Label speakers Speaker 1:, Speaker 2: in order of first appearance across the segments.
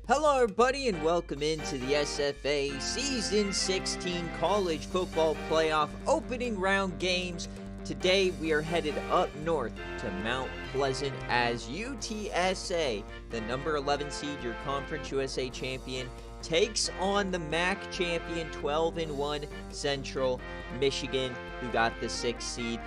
Speaker 1: Hello everybody and welcome into the SFA Season 16 College Football Playoff Opening Round Games. Today we are headed up north to Mount Pleasant as UTSA, the number 11 seed, your Conference USA champion, takes on the MAC champion 12-1 Central Michigan, who got the 6th seed.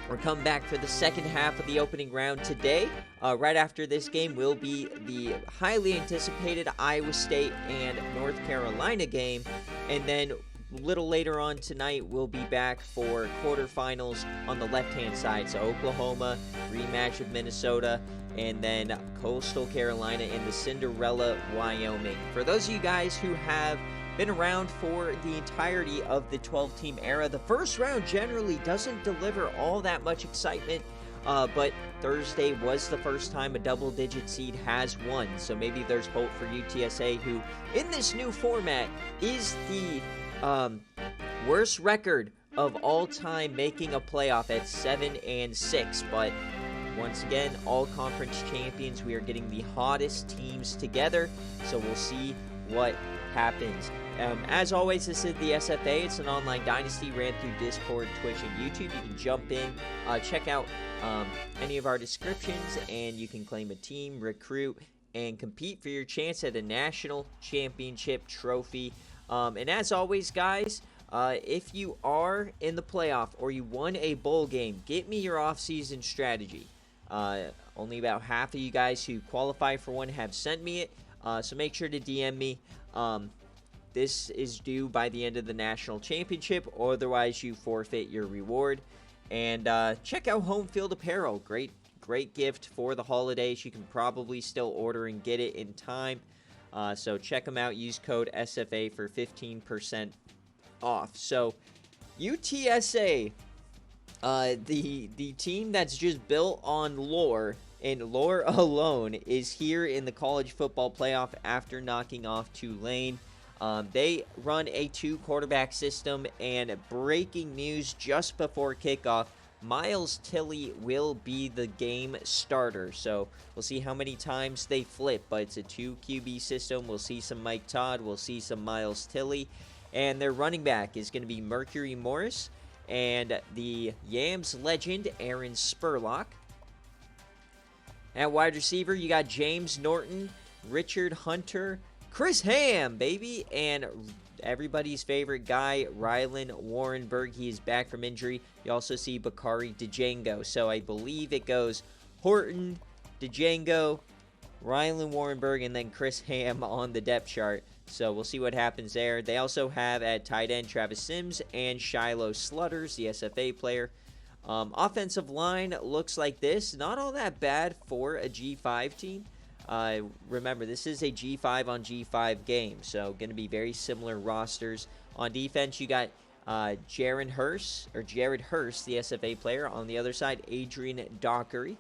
Speaker 1: We're coming back for the second half of the opening round today. Right after this game will be the highly anticipated Iowa State and North Carolina game. And then a little later on tonight, we'll be back for quarterfinals on the left-hand side. So Oklahoma, rematch of Minnesota, and then Coastal Carolina and the Cinderella, Wyoming. For those of you guys who have been around for the entirety of the 12-team era, the first round generally doesn't deliver all that much excitement, but Thursday was the first time a double-digit seed has won, so maybe there's hope for UTSA, who in this new format is the worst record of all time making a playoff at 7-6, but once again, all conference champions. We are getting the hottest teams together, so we'll see what happens. As always, this is the SFA. It's an online dynasty ran through Discord, Twitch, and YouTube. You can jump in, check out any of our descriptions, and you can claim a team, recruit, and compete for your chance at a national championship trophy. And as always, guys, if you are in the playoff or you won a bowl game, get me your off-season strategy. Only about half of you guys who qualify for one have sent me it, so make sure to DM me. This is due by the end of the national championship, or otherwise you forfeit your reward. And check out Home Field Apparel. Great gift for the holidays. You can probably still order and get it in time. So check them out. Use code SFA for 15% off. So UTSA, the team that's just built on lore and lore alone, is here in the college football playoff after knocking off Tulane. They run a 2-quarterback system, and breaking news just before kickoff, Miles Tilley will be the game starter. So we'll see how many times they flip, but it's a 2 QB system. We'll see some Mike Todd. We'll see some Miles Tilley. And their running back is going to be Mercury Morris and the Yams legend, Aaron Spurlock. At wide receiver, you got James Norton, Richard Hunter, Chris Ham, baby, and everybody's favorite guy, Rylan Warrenberg. He is back from injury. You also see Bakari Django. So I believe it goes Horton, Django, Rylan Warrenberg, and then Chris Ham on the depth chart. So we'll see what happens there. They also have at tight end Travis Sims and Shiloh Slutters, the SFA player. Offensive line looks like this. Not all that bad for a G5 team. Remember, this is a G5 on G5 game, so going to be very similar rosters. On defense, you got Jared Hurst, the SFA player. On the other side, Adrian Dockery.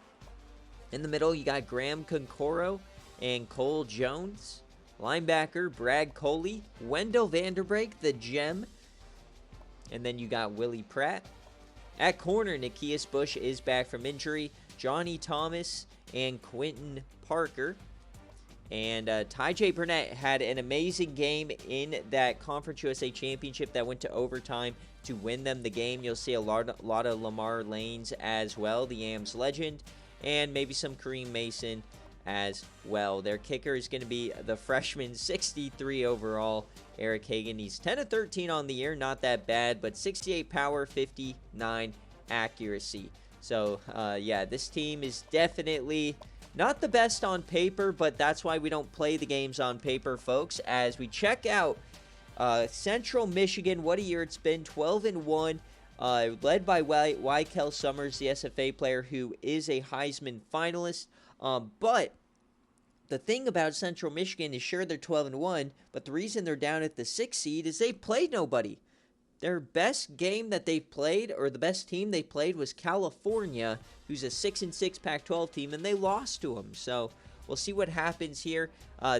Speaker 1: In the middle, you got Graham Concoro and Cole Jones. Linebacker, Brad Coley, Wendell Vanderbrake, the gem. And then you got Willie Pratt. At corner, Nikias Bush is back from injury. Johnny Thomas and Quentin Parker. And Ty J. Burnett had an amazing game in that Conference USA Championship that went to overtime to win them the game. You'll see a lot of Lamar Lanes as well, the Yams legend, and maybe some Kareem Mason as well. Their kicker is going to be the freshman, 63 overall, Eric Hagan. He's 10 of 13 on the year, not that bad, but 68 power, 59 accuracy. So, yeah, this team is definitely not the best on paper, but that's why we don't play the games on paper, folks. As we check out Central Michigan, what a year it's been, 12-1, led by Wykel Summers, the SFA player, who is a Heisman finalist. But the thing about Central Michigan is, sure, they're 12-1, but the reason they're down at the 6th seed is they played nobody. Their best game that they've played, or the best team they played, was California, who's a 6-6 Pac-12 team, and they lost to them. So we'll see what happens here.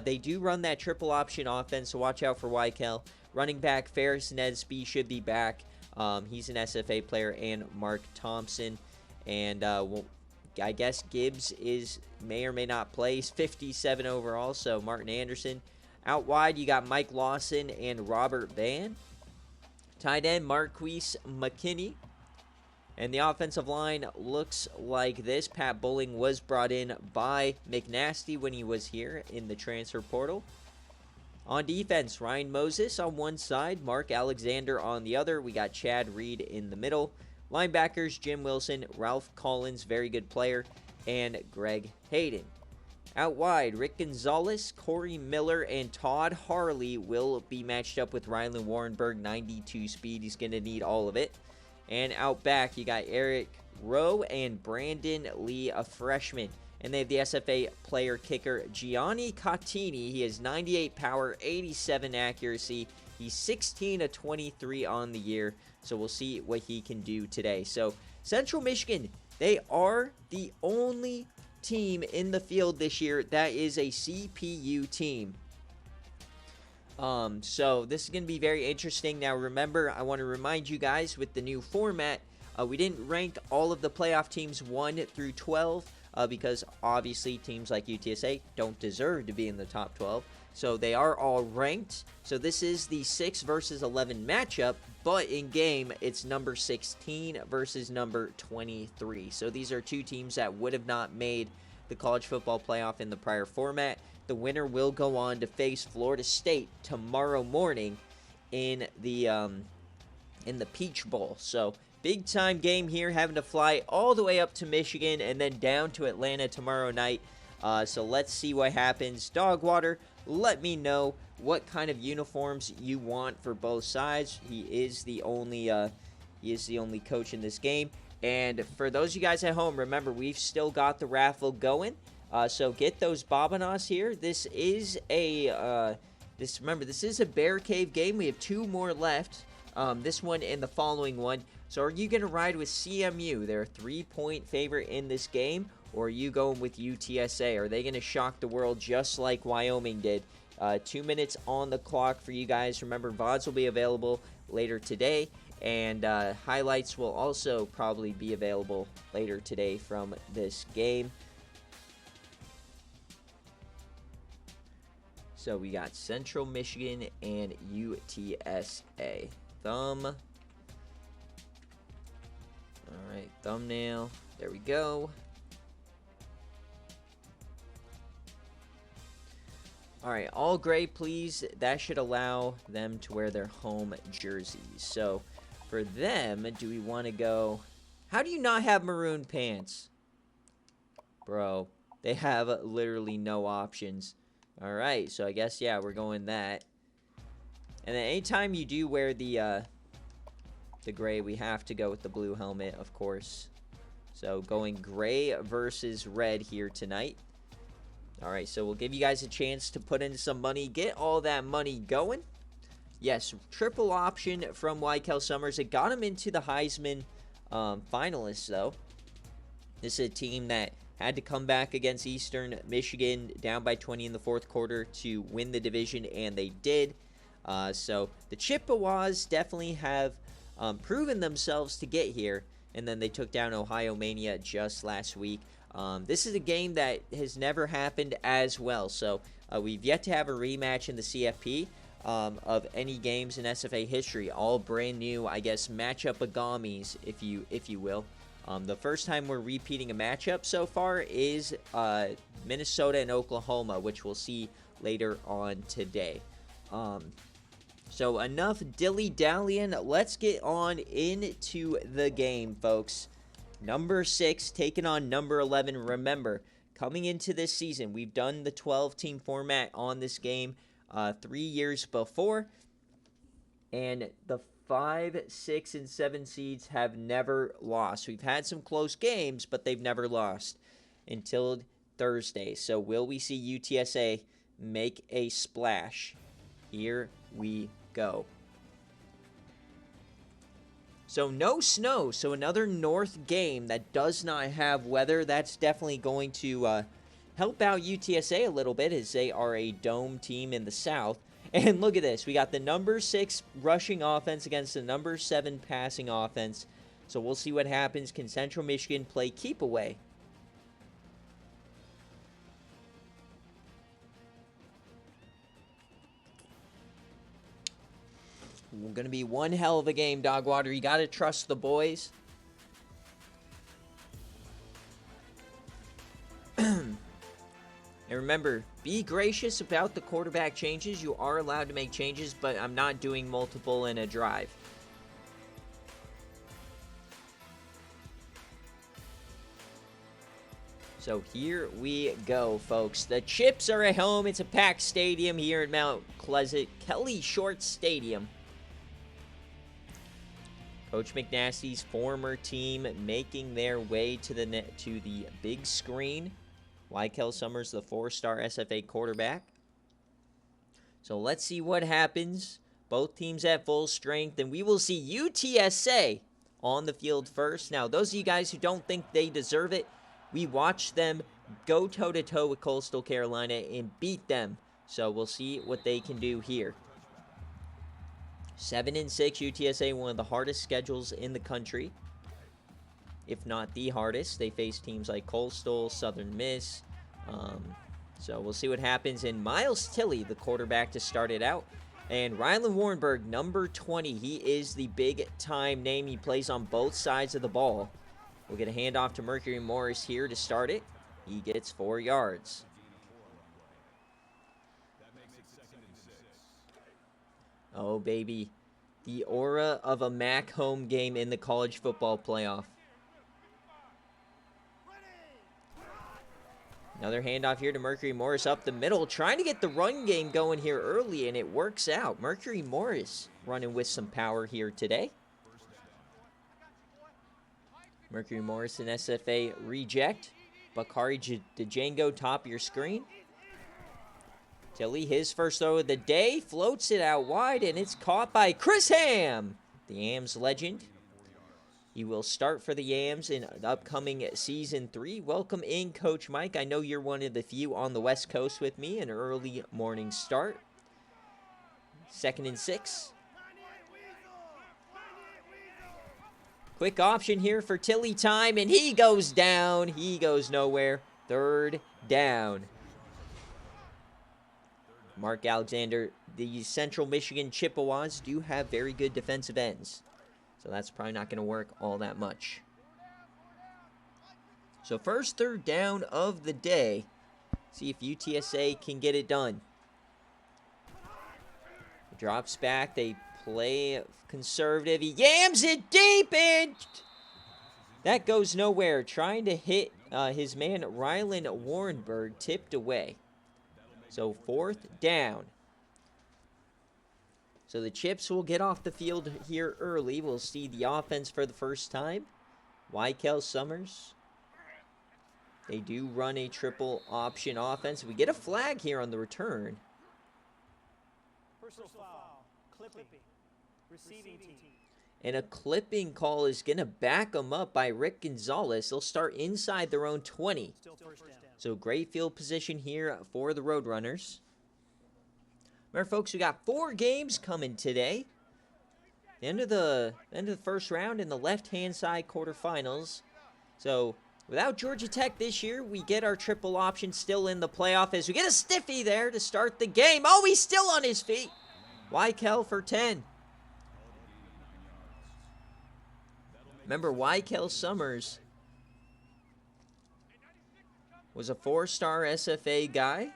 Speaker 1: They do run that triple option offense, so watch out for Wykel. Running back Ferris Nesby should be back. He's an SFA player, and Mark Thompson. And I guess Gibbs may or may not play. He's 57 overall, so Martin Anderson. Out wide, you got Mike Lawson and Robert Vann. Tight end, Marquise McKinney. And the offensive line looks like this. Pat Bowling was brought in by McNasty when he was here in the transfer portal. On defense, Ryan Moses on one side, Mark Alexander on the other. We got Chad Reed in the middle. Linebackers, Jim Wilson, Ralph Collins, very good player, and Greg Hayden. Out wide, Rick Gonzalez, Corey Miller, and Todd Harley will be matched up with Rylan Warrenberg, 92 speed. He's going to need all of it. And out back, you got Eric Rowe and Brandon Lee, a freshman. And they have the SFA player kicker, Gianni Cottini. He has 98 power, 87 accuracy. He's 16 of 23 on the year. So we'll see what he can do today. So Central Michigan, they are the only team in the field this year that is a CPU team. So this is going to be very interesting. Now, remember, I want to remind you guys with the new format, we didn't rank all of the playoff teams 1 through 12 because obviously teams like UTSA don't deserve to be in the top 12. So they are all ranked. So this is the 6 versus 11 matchup, but in game, it's number 16 versus number 23. So these are two teams that would have not made the college football playoff in the prior format. The winner will go on to face Florida State tomorrow morning in the Peach Bowl. So big time game here, having to fly all the way up to Michigan and then down to Atlanta tomorrow night. So let's see what happens. Dogwater, let me know what kind of uniforms you want for both sides. He is the only coach in this game. And for those of you guys at home, remember, we've still got the raffle going. So get those Bobanos here. This is a BearCave game. We have 2 more left. This one and the following one. So are you going to ride with CMU? They're a 3-point favorite in this game. Or are you going with UTSA? Are they going to shock the world just like Wyoming did? 2 minutes on the clock for you guys. Remember, VODs will be available later today. And highlights will also probably be available later today from this game. So we got Central Michigan and UTSA. All right, thumbnail. There we go. All right, all gray, please. That should allow them to wear their home jerseys. So for them, do we want to go... How do you not have maroon pants? Bro, they have literally no options. All right, so I guess, yeah, we're going that. And then anytime you do wear the gray, we have to go with the blue helmet, of course. So going gray versus red here tonight. All right, so we'll give you guys a chance to put in some money, get all that money going. Yes, triple option from Wykel Summers. It got him into the Heisman finalists, though. This is a team that had to come back against Eastern Michigan down by 20 in the fourth quarter to win the division, and they did. So the Chippewas definitely have proven themselves to get here, and then they took down Ohio Mania just last week. This is a game that has never happened as well, so we've yet to have a rematch in the CFP of any games in SFA history. All brand new, I guess, matchup agamis, if you will. The first time we're repeating a matchup so far is Minnesota and Oklahoma, which we'll see later on today. So enough dilly-dallying. Let's get on into the game, folks. Number 6 taking on number 11. Remember, coming into this season, we've done the 12-team format on this game 3 years before. And the 5, 6, and 7 seeds have never lost. We've had some close games, but they've never lost until Thursday. So will we see UTSA make a splash? Here we go. So no snow, so another north game that does not have weather. That's definitely going to help out UTSA a little bit, as they are a dome team in the south. And look at this. We got the number 6 rushing offense against the number 7 passing offense. So we'll see what happens. Can Central Michigan play keep away? going to be one hell of a game, Dogwater. You got to trust the boys. And remember, be gracious about the quarterback changes. You are allowed to make changes, but I'm not doing multiple in a drive. So here we go, folks. The Chips are at home. It's a packed stadium here at Mount Pleasant. Kelly Short Stadium. Coach McNasty's former team making their way to the big screen. Wykel Summers, the 4-star SFA quarterback. So let's see what happens. Both teams at full strength, and we will see UTSA on the field first. Now, those of you guys who don't think they deserve it, we watched them go toe-to-toe with Coastal Carolina and beat them. So we'll see what they can do here. 7-6 UTSA, one of the hardest schedules in the country, if not the hardest. They face teams like Coastal, Southern Miss. So we'll see what happens. And Miles Tilley, the quarterback to start it out. And Rylan Warrenberg, number 20. He is the big-time name. He plays on both sides of the ball. We'll get a handoff to Mercury Morris here to start it. He gets 4 yards. Oh, baby. The aura of a MAC home game in the college football playoff. Another handoff here to Mercury Morris up the middle. Trying to get the run game going here early, and it works out. Mercury Morris running with some power here today. Mercury Morris, an SFA reject. Bakari Django, top of your screen. Tilley, his first throw of the day, floats it out wide, and it's caught by Chris Ham, the Yams legend. He will start for the Yams in upcoming Season 3. Welcome in, Coach Mike. I know you're one of the few on the West Coast with me, an early morning start. 2nd and 6. Quick option here for Tilley time, and he goes down. He goes nowhere. 3rd down. Mark Alexander, the Central Michigan Chippewas do have very good defensive ends. So that's probably not going to work all that much. So first 3rd down of the day. See if UTSA can get it done. Drops back. They play conservative. He yams it deep, and that goes nowhere. Trying to hit his man Rylan Warrenberg, tipped away. So 4th down. So the Chips will get off the field here early. We'll see the offense for the first time. Wykel Summers. They do run a triple option offense. We get a flag here on the return.
Speaker 2: Personal foul. Clipping. Receiving team.
Speaker 1: And a clipping call is going to back them up by Rick Gonzalez. They'll start inside their own 20.
Speaker 2: Still first down.
Speaker 1: So great field position here for the Roadrunners. Remember, folks, we got 4 games coming today. The end of the first round in the left-hand side quarterfinals. So without Georgia Tech this year, we get our triple option still in the playoff as we get a stiffy there to start the game. Oh, he's still on his feet. Wykel for 10. Remember, Wykel Summers was a 4-star SFA guy.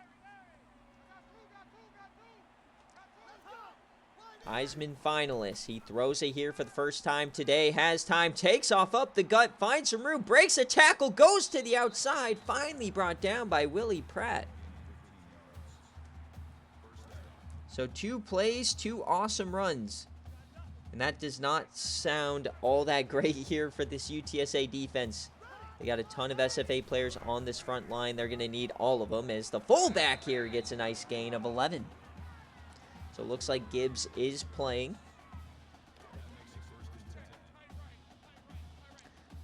Speaker 1: Heisman finalist. He throws it here for the first time today. Has time. Takes off up the gut. Finds some room. Breaks a tackle. Goes to the outside. Finally brought down by Willie Pratt. So 2 plays, 2 awesome runs. And that does not sound all that great here for this UTSA defense. They got a ton of SFA players on this front line. They're going to need all of them as the fullback here gets a nice gain of 11. So it looks like Gibbs is playing.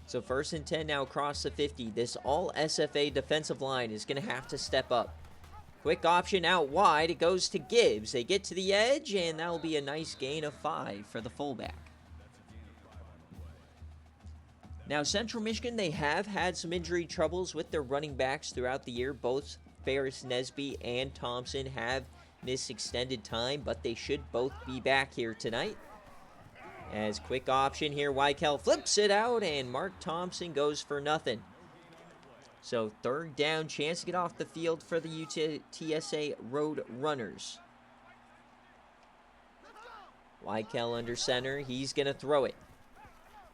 Speaker 1: So 1st and 10 now across the 50. This all SFA defensive line is going to have to step up. Quick option out wide. It goes to Gibbs. They get to the edge, and that'll be a nice gain of 5 for the fullback. Now, Central Michigan, they have had some injury troubles with their running backs throughout the year. Both Ferris Nesby and Thompson have missed extended time, but they should both be back here tonight. As quick option here, Weikel flips it out, and Mark Thompson goes for nothing. So third down, chance to get off the field for the UTSA Road Runners. Weikel under center, he's going to throw it.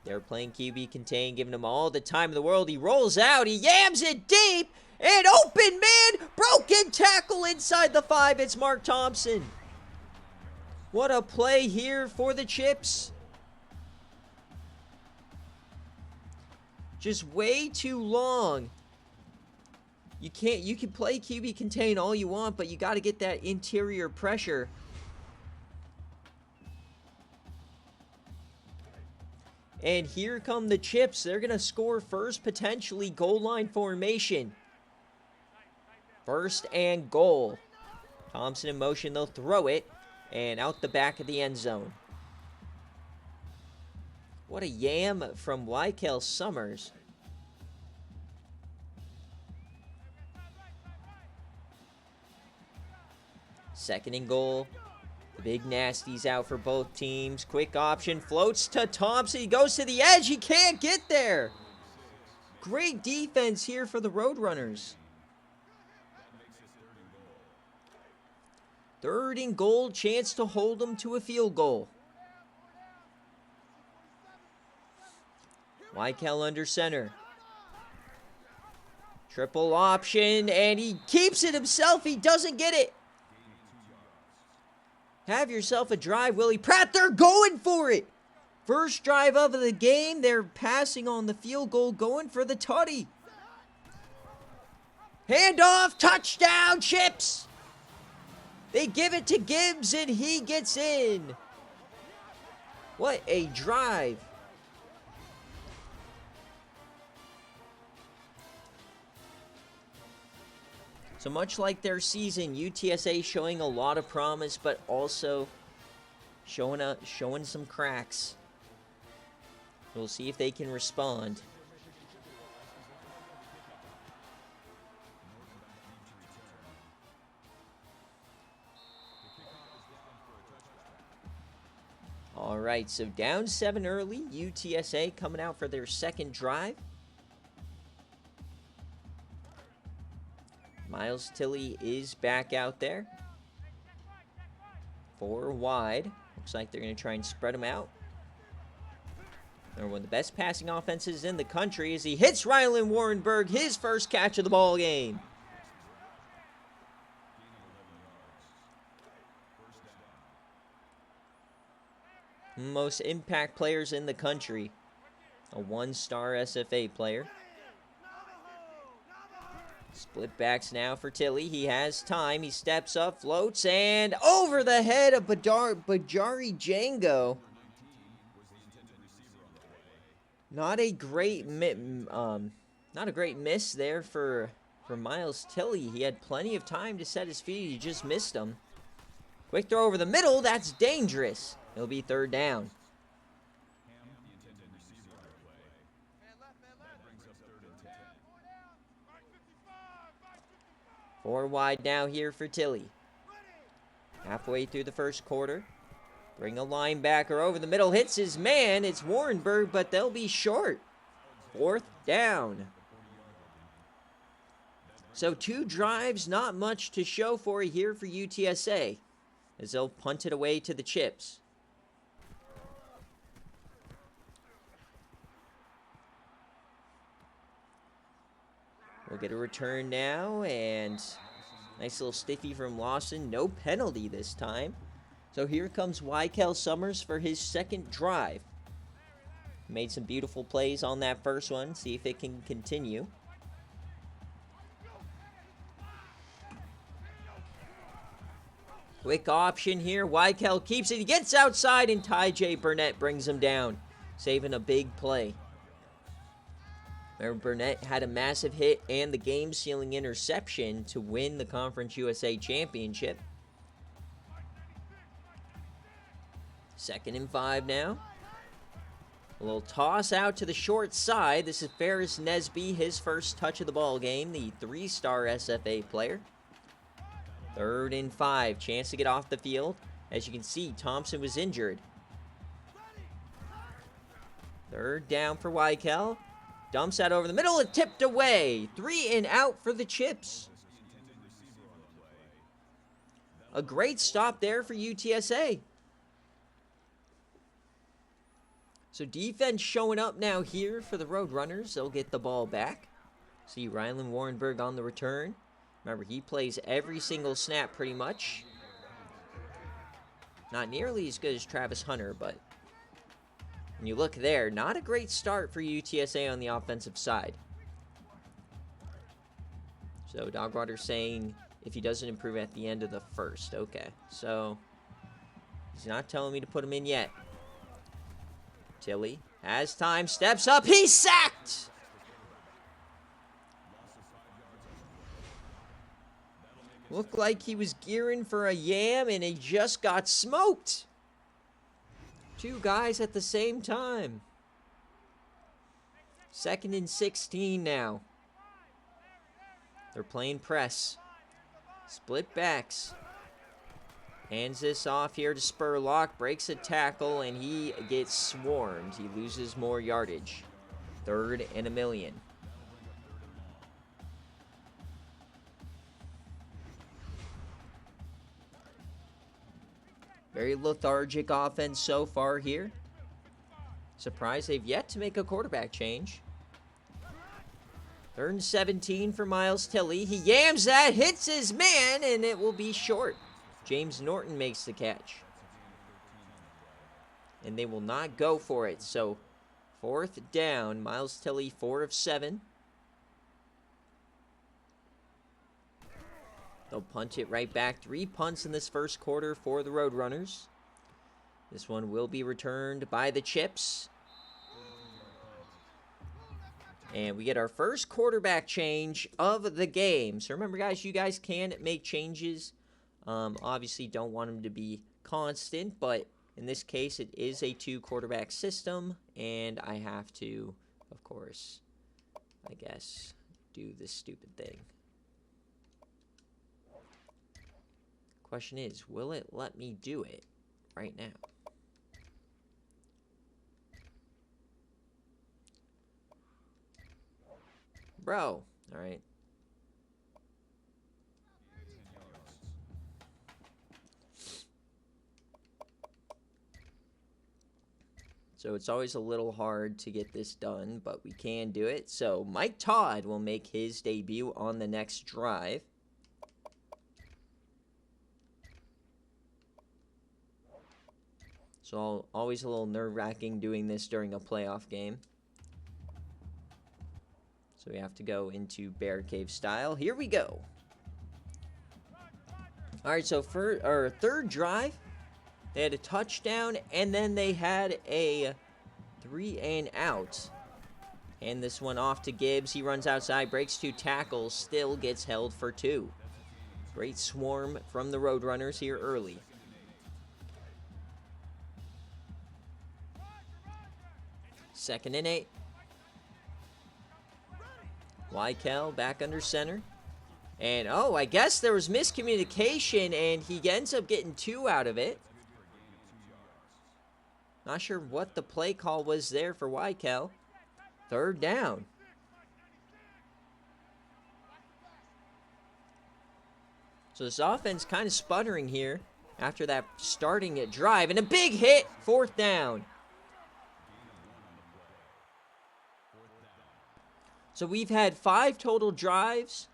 Speaker 1: They're playing QB contain, giving him all the time in the world. He rolls out, he yams it deep, and open man, broken tackle inside the 5. It's Mark Thompson. What a play here for the Chips. Just way too long. You can play QB contain all you want, but you got to get that interior pressure. And here come the Chips. They're going to score first, potentially goal line formation. First and goal. Thompson in motion, they'll throw it. And out the back of the end zone. What a yam from Weikel Summers. Second and goal. The big Nasty's out for both teams. Quick option, floats to Thompson. He goes to the edge. He can't get there. Great defense here for the Roadrunners. Third and goal, chance to hold them to a field goal. Weikel under center. Triple option, and he keeps it himself. He doesn't get it. Have yourself a drive, Willie Pratt. They're going for it. First drive of the game. They're passing on the field goal, going for the tutty. Handoff, touchdown, Chips. They give it to Gibbs, and he gets in. What a drive. So much like their season, UTSA showing a lot of promise, but also showing some cracks. We'll see if they can respond. All right, so down 7 early. UTSA coming out for their second drive. Miles Tilley is back out there. 4 wide. Looks like they're going to try and spread him out. They're one of the best passing offenses in the country as he hits Rylan Warrenberg, his first catch of the ball game. Most impact players in the country. A 1-star SFA player. Split backs now for Tilley. He has time. He steps up, floats, and over the head of Bajari Django. Not a great miss there for Miles Tilley. He had plenty of time to set his feet. He just missed him. Quick throw over the middle. That's dangerous. It'll be third down. Four wide now here for Tilley. Halfway through the first quarter. Bring a linebacker over the middle. Hits his man. It's Warrenberg, but they'll be short. Fourth down. So 2 drives, not much to show for here for UTSA, as they'll punt it away to the Chips. We'll get a return now, and nice little stiffy from Lawson. No penalty this time. So here comes Weikel Summers for his second drive. Made some beautiful plays on that first one. See if it can continue. Quick option here. Weikel keeps it. He gets outside, and Ty J. Burnett brings him down, saving a big play. Remember, Burnett had a massive hit and the game-sealing interception to win the Conference USA Championship. 2nd and 5 now. A little toss out to the short side. This is Ferris Nesby, his first touch of the ball game, the 3-star SFA player. 3rd and 5. Chance to get off the field. As you can see, Thompson was injured. Third down for Weikel. Dumps that over the middle and tipped away. 3 and out for the Chips. A great stop there for UTSA. So defense showing up now here for the Roadrunners. They'll get the ball back. See Rylan Warrenberg on the return. Remember, he plays every single snap pretty much. Not nearly as good as Travis Hunter, but when you look there, not a great start for UTSA on the offensive side. So Dogwater saying if he doesn't improve at the end of the first. Okay, so he's not telling me to put him in yet. Tilly has time, steps up, he's sacked! Looked like he was gearing for a yam and he just got smoked. 2 guys at the same time. 2nd and 16 now. They're playing press. Split backs. Hands this off here to Spurlock. Breaks a tackle and he gets swarmed. He loses more yardage. 3rd and 1,000,000. Very lethargic offense so far here. Surprised they've yet to make a quarterback change. 3rd and 17 for Miles Tilley. He yams that, hits his man, and it will be short. James Norton makes the catch. And they will not go for it. So 4th down, Miles Tilley 4 of 7. They'll punt it right back. 3 punts in this first quarter for the Roadrunners. This one will be returned by the Chips. And we get our first quarterback change of the game. So remember, guys, you guys can make changes. Obviously, don't want them to be constant, but in this case, it is a 2-quarterback system. And I have to, of course, I guess, do this stupid thing. Question is, will it let me do it right now? Bro, all right. So it's always a little hard to get this done, but we can do it. So Mike Todd will make his debut on the next drive. So always a little nerve-wracking doing this during a playoff game. So we have to go into BearCave style. Here we go. All right, so for our 3rd drive, they had a touchdown, and then they had a 3 and out. And this one off to Gibbs. He runs outside, breaks 2 tackles, still gets held for 2. Great swarm from the Roadrunners here early. Second and 8. Weikel back under center. And, oh, I guess there was miscommunication, and he ends up getting 2 out of it. Not sure what the play call was there for Weikel. 3rd down. So this offense kind of sputtering here after that starting at drive. And a big hit, 4th down. So we've had 5 total drives.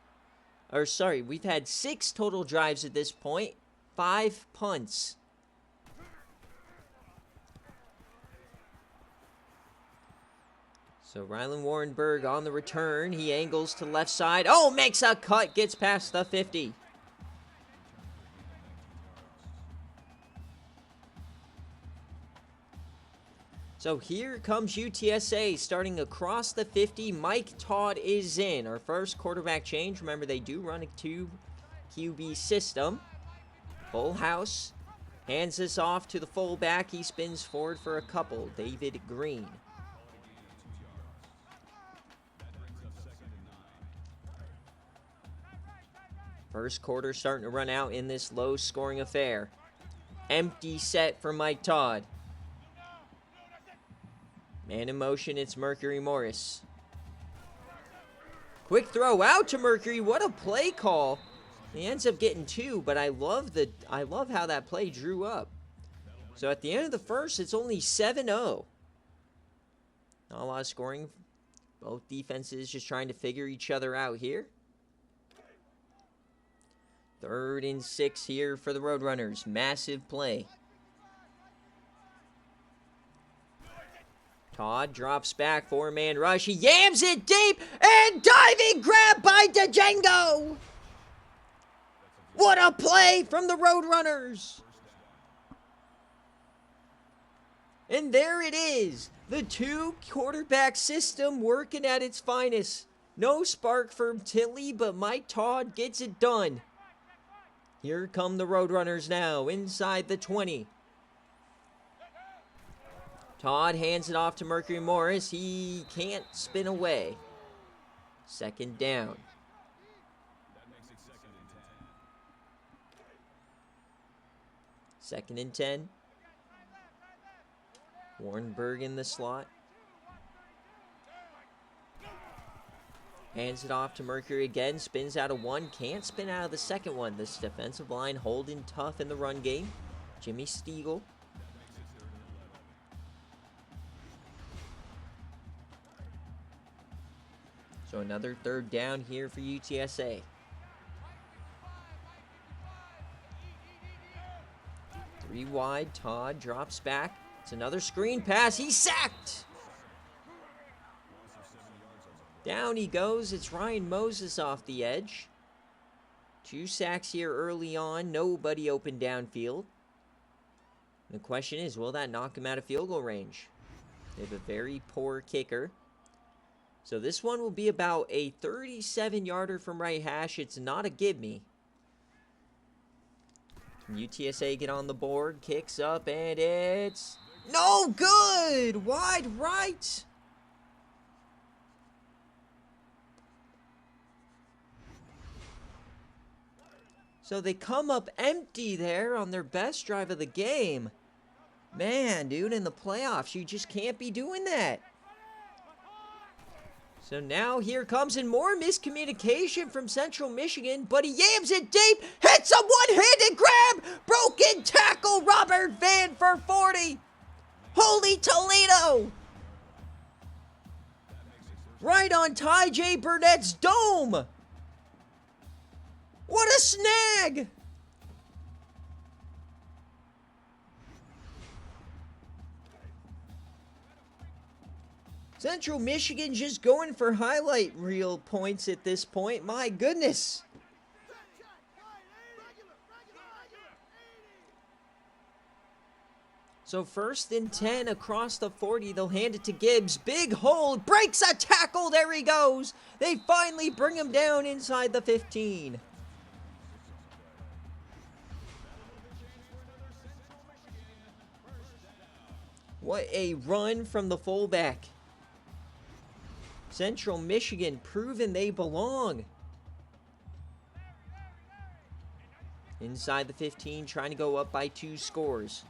Speaker 1: Or sorry, we've had 6 total drives at this point. 5 punts. So Rylan Warrenberg on the return. He angles to left side. Oh, makes a cut. Gets past the 50. So here comes UTSA starting across the 50. Mike Todd is in. Our first quarterback change. Remember, they do run a 2 QB system. Full house. Hands this off to the fullback. He spins forward for a couple. David Green. First quarter starting to run out in this low-scoring affair. Empty set for Mike Todd. And in motion, it's Mercury Morris. Quick throw out to Mercury. What a play call. He ends up getting 2, but I love how that play drew up. So at the end of the first, it's only 7-0. Not a lot of scoring. Both defenses just trying to figure each other out here. 3rd and 6 here for the Roadrunners. Massive play. Todd drops back, 4-man rush. He yams it deep, and diving grab by Django. What a play from the Roadrunners. And there it is. The 2-quarterback system working at its finest. No spark from Tilly, but Mike Todd gets it done. Here come the Roadrunners now, inside the 20. Todd hands it off to Mercury Morris. He can't spin away. 2nd down. Second and 10. Warrenberg in the slot. Hands it off to Mercury again. Spins out of 1. Can't spin out of the second one. This defensive line holding tough in the run game. Jimmy Stiegel. So another 3rd down here for UTSA. 3 wide. Todd drops back. It's another screen pass. He's sacked. Down he goes. It's Ryan Moses off the edge. 2 sacks here early on. Nobody open downfield. The question is, will that knock him out of field goal range? They have a very poor kicker. So this one will be about a 37-yarder from right hash. It's not a gimme. Can UTSA get on the board? Kicks up, and it's no good! Wide right! So they come up empty there on their best drive of the game. Man, dude, in the playoffs, you just can't be doing that. So now here comes in more miscommunication from Central Michigan, but he yams it deep, hits a one-handed grab, broken tackle, Robert Van for 40. Holy Toledo! Right on Ty J. Burnett's dome. What a snag! Central Michigan just going for highlight reel points at this point. My goodness. So 1st and 10 across the 40. They'll hand it to Gibbs. Big hold. Breaks a tackle. There he goes. They finally bring him down inside the 15. What a run from the fullback. Central Michigan proving they belong. Inside the 15, trying to go up by 2 scores.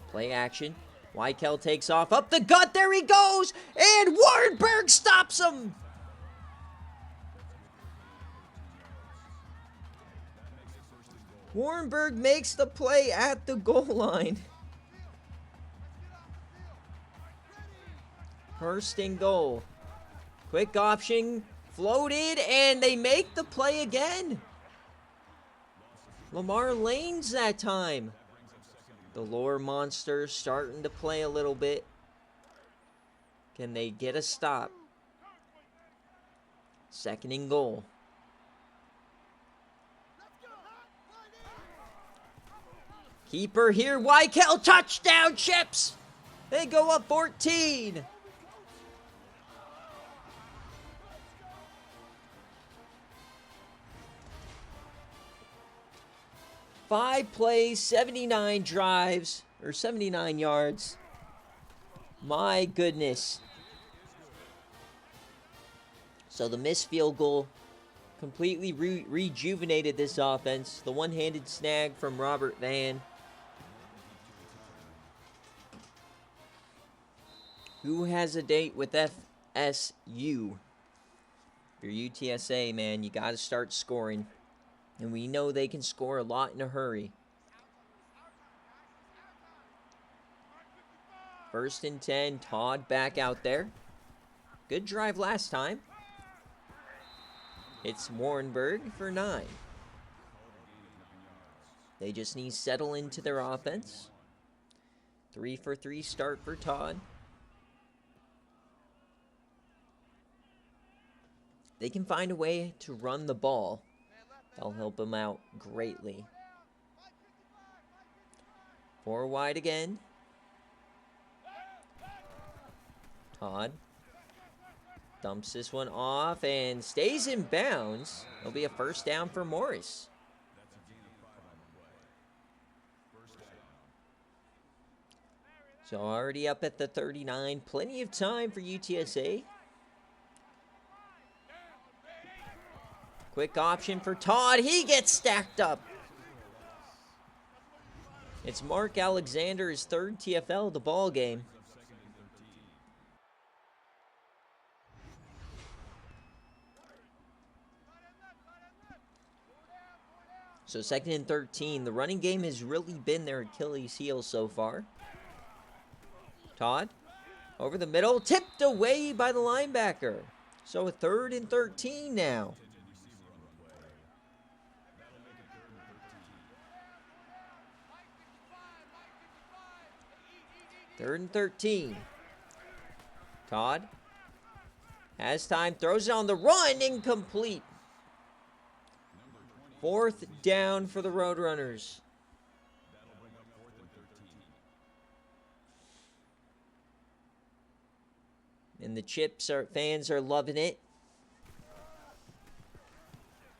Speaker 1: Play action. Weichel takes off up the gut. There he goes. And Warrenberg stops him. Warrenberg makes the play at the goal line. 1st and goal. Quick option, floated, and they make the play again. Lamar Lanes that time. The Lore Monsters starting to play a little bit. Can they get a stop? 2nd and goal. Keeper here, Weichel, touchdown Chips. They go up 14. Five plays, 79 drives, or 79 yards. My goodness. So the missed field goal completely rejuvenated this offense. The one-handed snag from Robert Van. Who has a date with FSU? If you're UTSA, man, you got to start scoring. And we know they can score a lot in a hurry. 1st and 10, Todd back out there. Good drive last time. It's Warrenberg for 9. They just need to settle into their offense. 3 for 3 start for Todd. They can find a way to run the ball. That'll help them out greatly. 4 wide again. Todd dumps this one off and stays in bounds. It'll be a 1st down for Morris. So already up at the 39. Plenty of time for UTSA. Quick option for Todd. He gets stacked up. It's Mark Alexander's 3rd TFL of the ball game. So 2nd and 13. The running game has really been their Achilles heel so far. Todd over the middle, tipped away by the linebacker. So a 3rd and 13 now. Third and 13. Todd has time, throws it on the run, incomplete. 4th down for the Roadrunners. And the fans are loving it.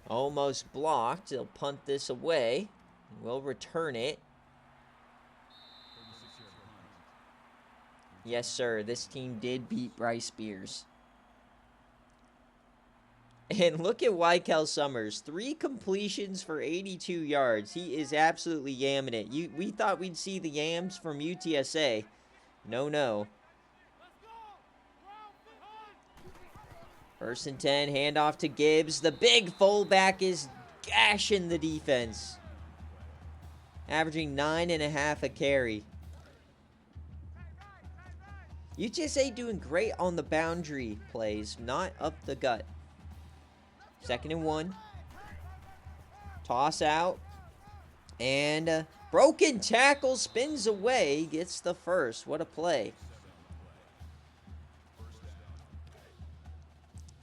Speaker 1: Almost blocked. They'll punt this away. We'll return it. Yes, sir. This team did beat Bryce Spears. And look at Wykel Summers. 3 completions for 82 yards. He is absolutely yamming it. We thought we'd see the yams from UTSA. No. 1st and 10, handoff to Gibbs. The big fullback is gashing the defense. Averaging 9.5 a carry. UTSA doing great on the boundary plays, not up the gut. 2nd and 1. Toss out. And broken tackle, spins away, gets the 1st. What a play.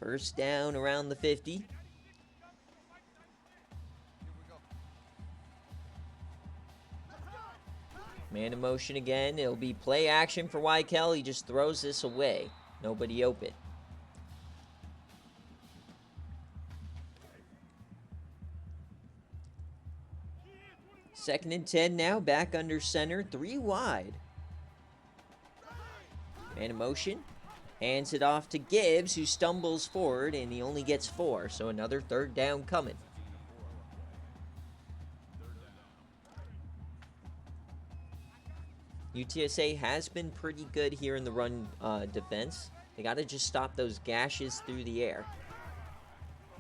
Speaker 1: 1st down around the 50. Man in motion again. It'll be play action for Wykel. He just throws this away. Nobody open. Second and 10 now. Back under center. 3 wide. Man in motion. Hands it off to Gibbs, who stumbles forward, and he only gets 4. So another 3rd down coming. UTSA has been pretty good here in the run defense. They got to just stop those gashes through the air.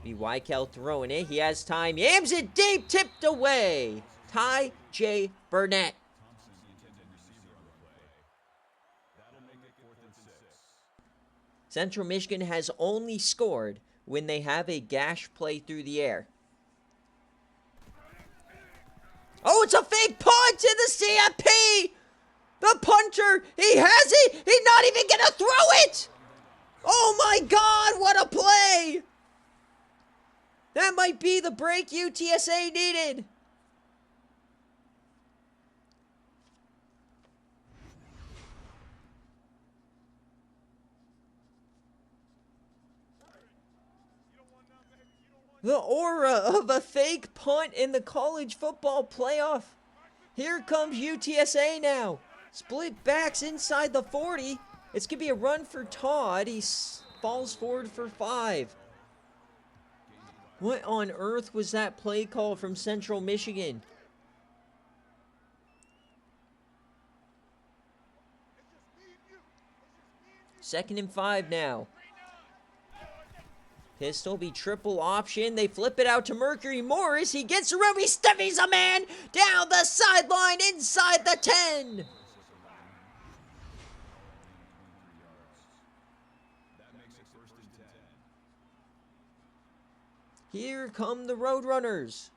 Speaker 1: Be Wykel throwing it. He has time. Yams it deep. Tipped away. Ty J. Burnett. Central Michigan has only scored when they have a gash play through the air. Oh, it's a fake punt to the CFP! The punter, he has it! He's not even gonna throw it! Oh my God, what a play! That might be the break UTSA needed. The aura of a fake punt in the college football playoff. Here comes UTSA now. Split backs inside the 40. It's going to be a run for Todd. He falls forward for 5. What on earth was that play call from Central Michigan? 2nd and 5 now. Pistol be triple option. They flip it out to Mercury Morris. He gets around. He stuffies a man down the sideline inside the 10. Here come the Roadrunners.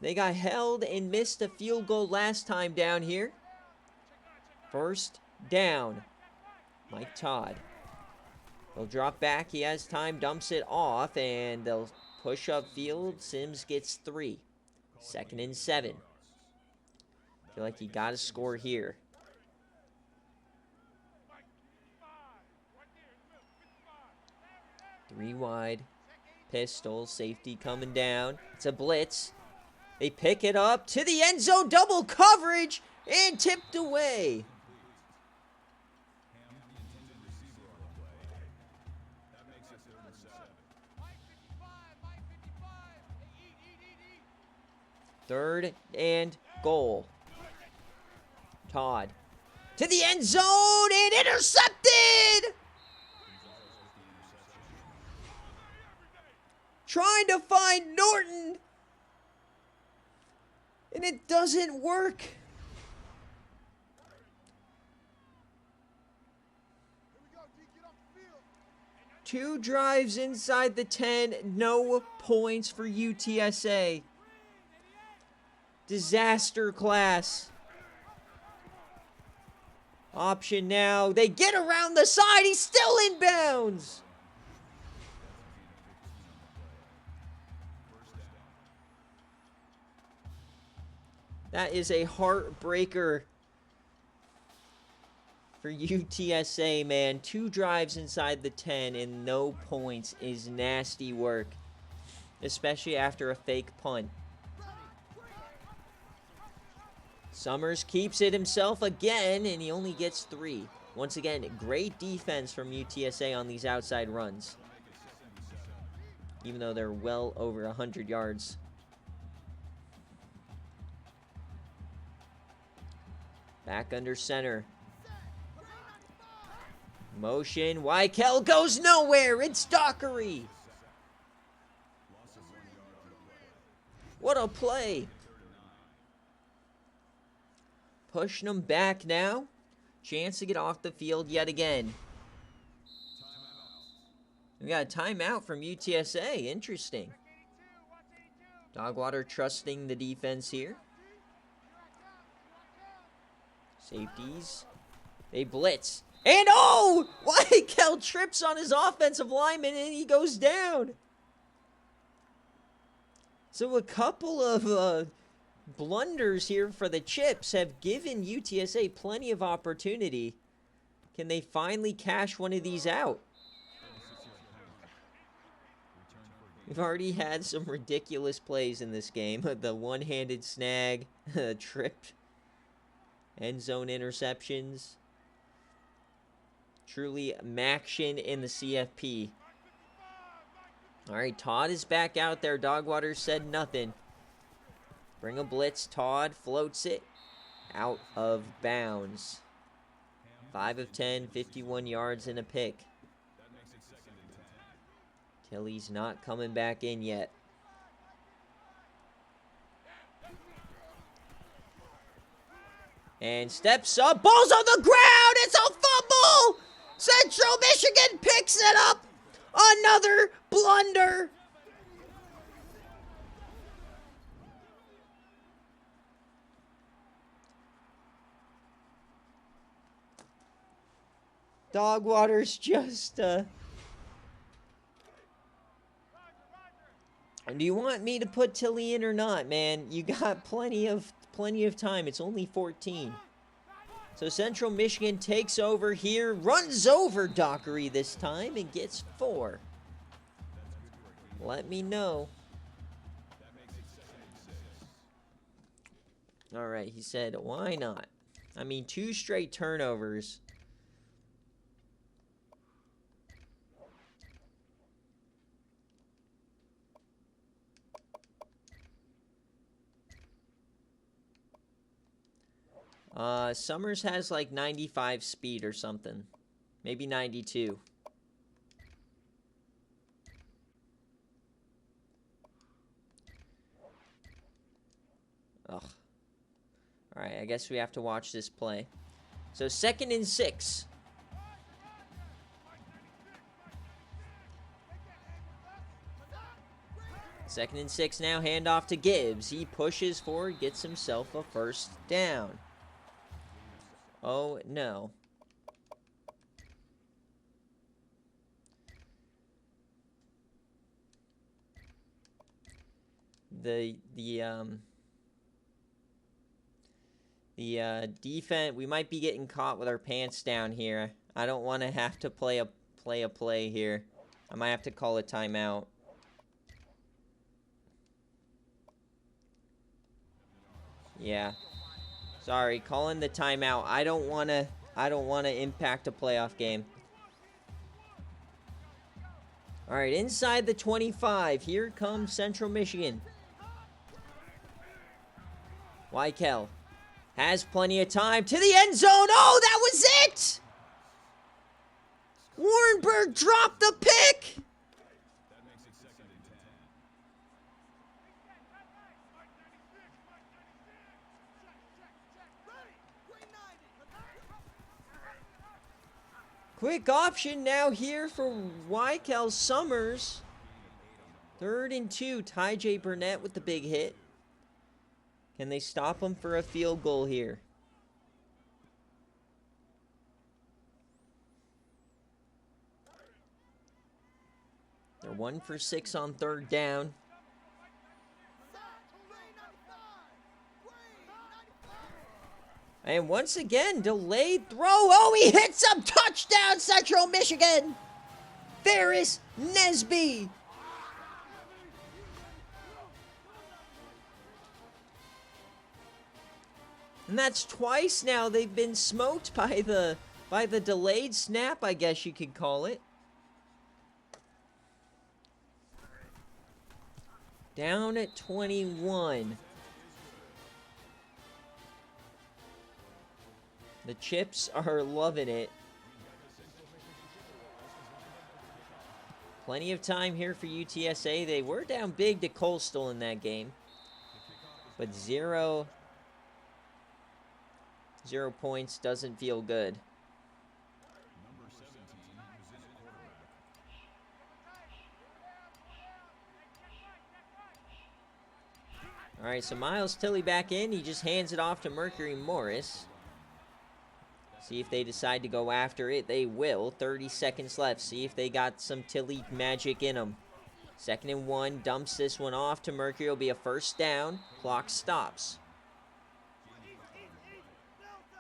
Speaker 1: They got held and missed a field goal last time down here. 1st down. Mike Todd. They'll drop back. He has time, dumps it off, and they'll push up field. Sims gets 3. 2nd and 7. Feel like he got a score here. Three wide. Pistol. Safety coming down. It's a blitz. They pick it up to the end zone. Double coverage and tipped away. Third and goal. Todd to the end zone and intercepted. Trying to find Norton. And it doesn't work. Two drives inside the 10. No points for UTSA. Disaster class. Option now. They get around the side. He's still inbounds. That is a heartbreaker for UTSA, man. 2 drives inside the 10 and no points is nasty work, especially after a fake punt. Summers keeps it himself again, and he only gets 3. Once again, great defense from UTSA on these outside runs, even though they're well over 100 yards. Back under center. Motion. Weichel goes nowhere. It's Dockery. What a play. Pushing them back now. Chance to get off the field yet again. We got a timeout from UTSA. Interesting. Dogwater trusting the defense here. Safeties. They blitz. And oh! Weichel trips on his offensive lineman and he goes down. So a couple of blunders here for the Chips have given UTSA plenty of opportunity. Can they finally cash one of these out? We've already had some ridiculous plays in this game. The one-handed snag, trip, end zone interceptions. Truly Maction in the CFP. All right, Todd is back out there. Dogwater said nothing. Bring a blitz. Todd floats it out of bounds. 5 of 10, 51 yards and a pick. Tilley's not coming back in yet. And steps up. Ball's on the ground. It's a fumble. Central Michigan picks it up. Another blunder. Dogwater's just, do you want me to put Tilley in or not, man? You got plenty of time. It's only 14. So Central Michigan takes over here, runs over Dockery this time, and gets 4. Let me know. All right, he said, why not? I mean, 2 straight turnovers. Summers has like 95 speed or something. Maybe 92. Ugh. Alright, I guess we have to watch this play. So 2nd and 6. Second and 6 now, handoff to Gibbs. He pushes forward, gets himself a first down. Oh, no. The defense, we might be getting caught with our pants down here. I don't want to have to play a play here. I might have to call a timeout. Yeah. Sorry, calling the timeout. I don't want to impact a playoff game. All right, inside the 25. Here comes Central Michigan. Weichel has plenty of time to the end zone. Oh, that was it! Warrenberg dropped the pick! Quick option now here for Weichel Summers. 3rd and 2. Ty J. Burnett with the big hit. Can they stop him for a field goal here? They're 1 for 6 on 3rd down. And once again, delayed throw. Oh, he hits him! Touchdown, Central Michigan! Ferris Nesby. And that's twice now they've been smoked by the delayed snap, I guess you could call it. Down at 21. The Chips are loving it. Plenty of time here for UTSA. They were down big to Coastal in that game. But 0 points doesn't feel good. All right, so Miles Tilley back in. He just hands it off to Mercury Morris. See if they decide to go after it. They will. 30 seconds left. See if they got some Tilley magic in them. 2nd and 1. Dumps this one off to Mercury. It'll be a first down. Clock stops.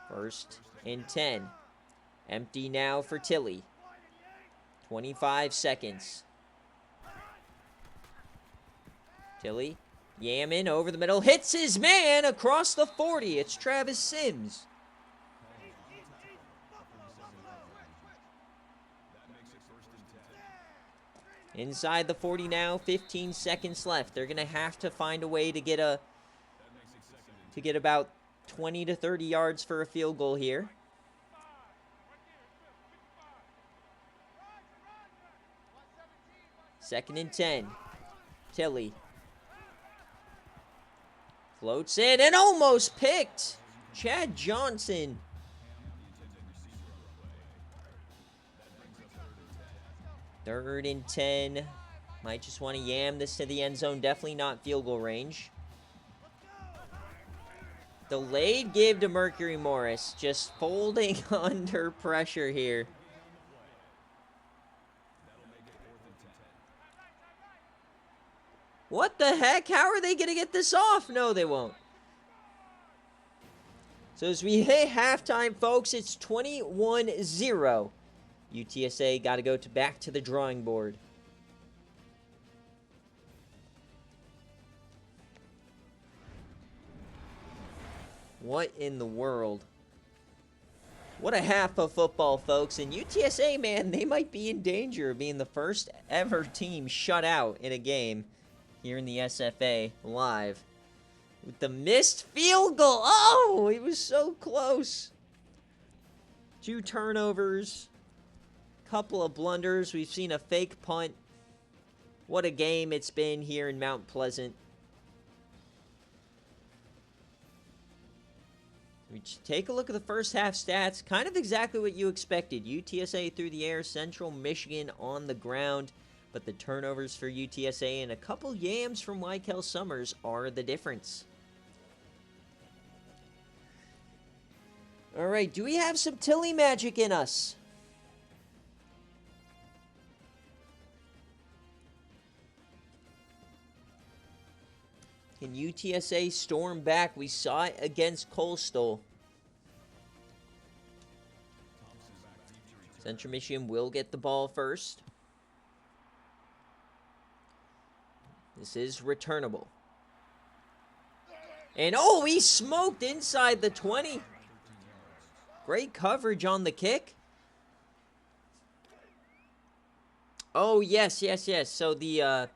Speaker 1: 1st and 10. Empty now for Tilley. 25 seconds. Tilley. Yamming over the middle. Hits his man across the 40. It's Travis Sims. Inside the 40 now, 15 seconds left. They're going to have to find a way to get about 20 to 30 yards for a field goal here. Second and 10. Tilley. Floats in and almost picked. Chad Johnson. Third and 10. Might just want to yam this to the end zone. Definitely not field goal range. Delayed give to Mercury Morris. Just folding under pressure here. What the heck? How are they going to get this off? No, they won't. So as we hit halftime, folks, it's 21-0. UTSA got to go back to the drawing board. What in the world? What a half of football, folks. And UTSA, man, they might be in danger of being the first ever team shut out in a game here in the SFA live. with the missed field goal. Oh, he was so close. 2 turnovers, couple of blunders. We've seen a fake punt. What a game it's been here in Mount Pleasant. We take a look at the first half stats. Kind of exactly what you expected. UTSA through the air, Central Michigan on the ground. But the turnovers for UTSA and a couple yams from Wykel Summers are the difference. All right, do we have some Tilly magic in us? Can UTSA storm back? We saw it against Coastal. Central Michigan will get the ball first. This is returnable. And oh, he smoked inside the 20. Great coverage on the kick. Oh, yes. So the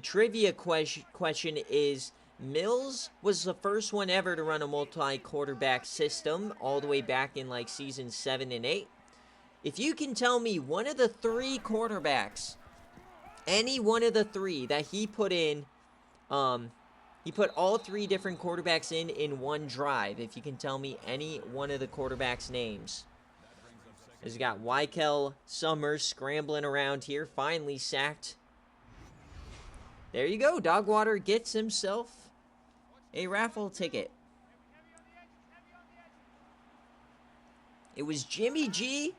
Speaker 1: trivia question is, Mills was the first one ever to run a multi-quarterback system all the way back in like season 7 and 8. If you can tell me one of the 3 quarterbacks, any one of the 3 that he put in, he put all 3 different quarterbacks in one drive. If you can tell me any one of the quarterbacks' names. He's got Wykel Summers scrambling around here, finally sacked. There you go. Dogwater gets himself a raffle ticket. It was Jimmy G,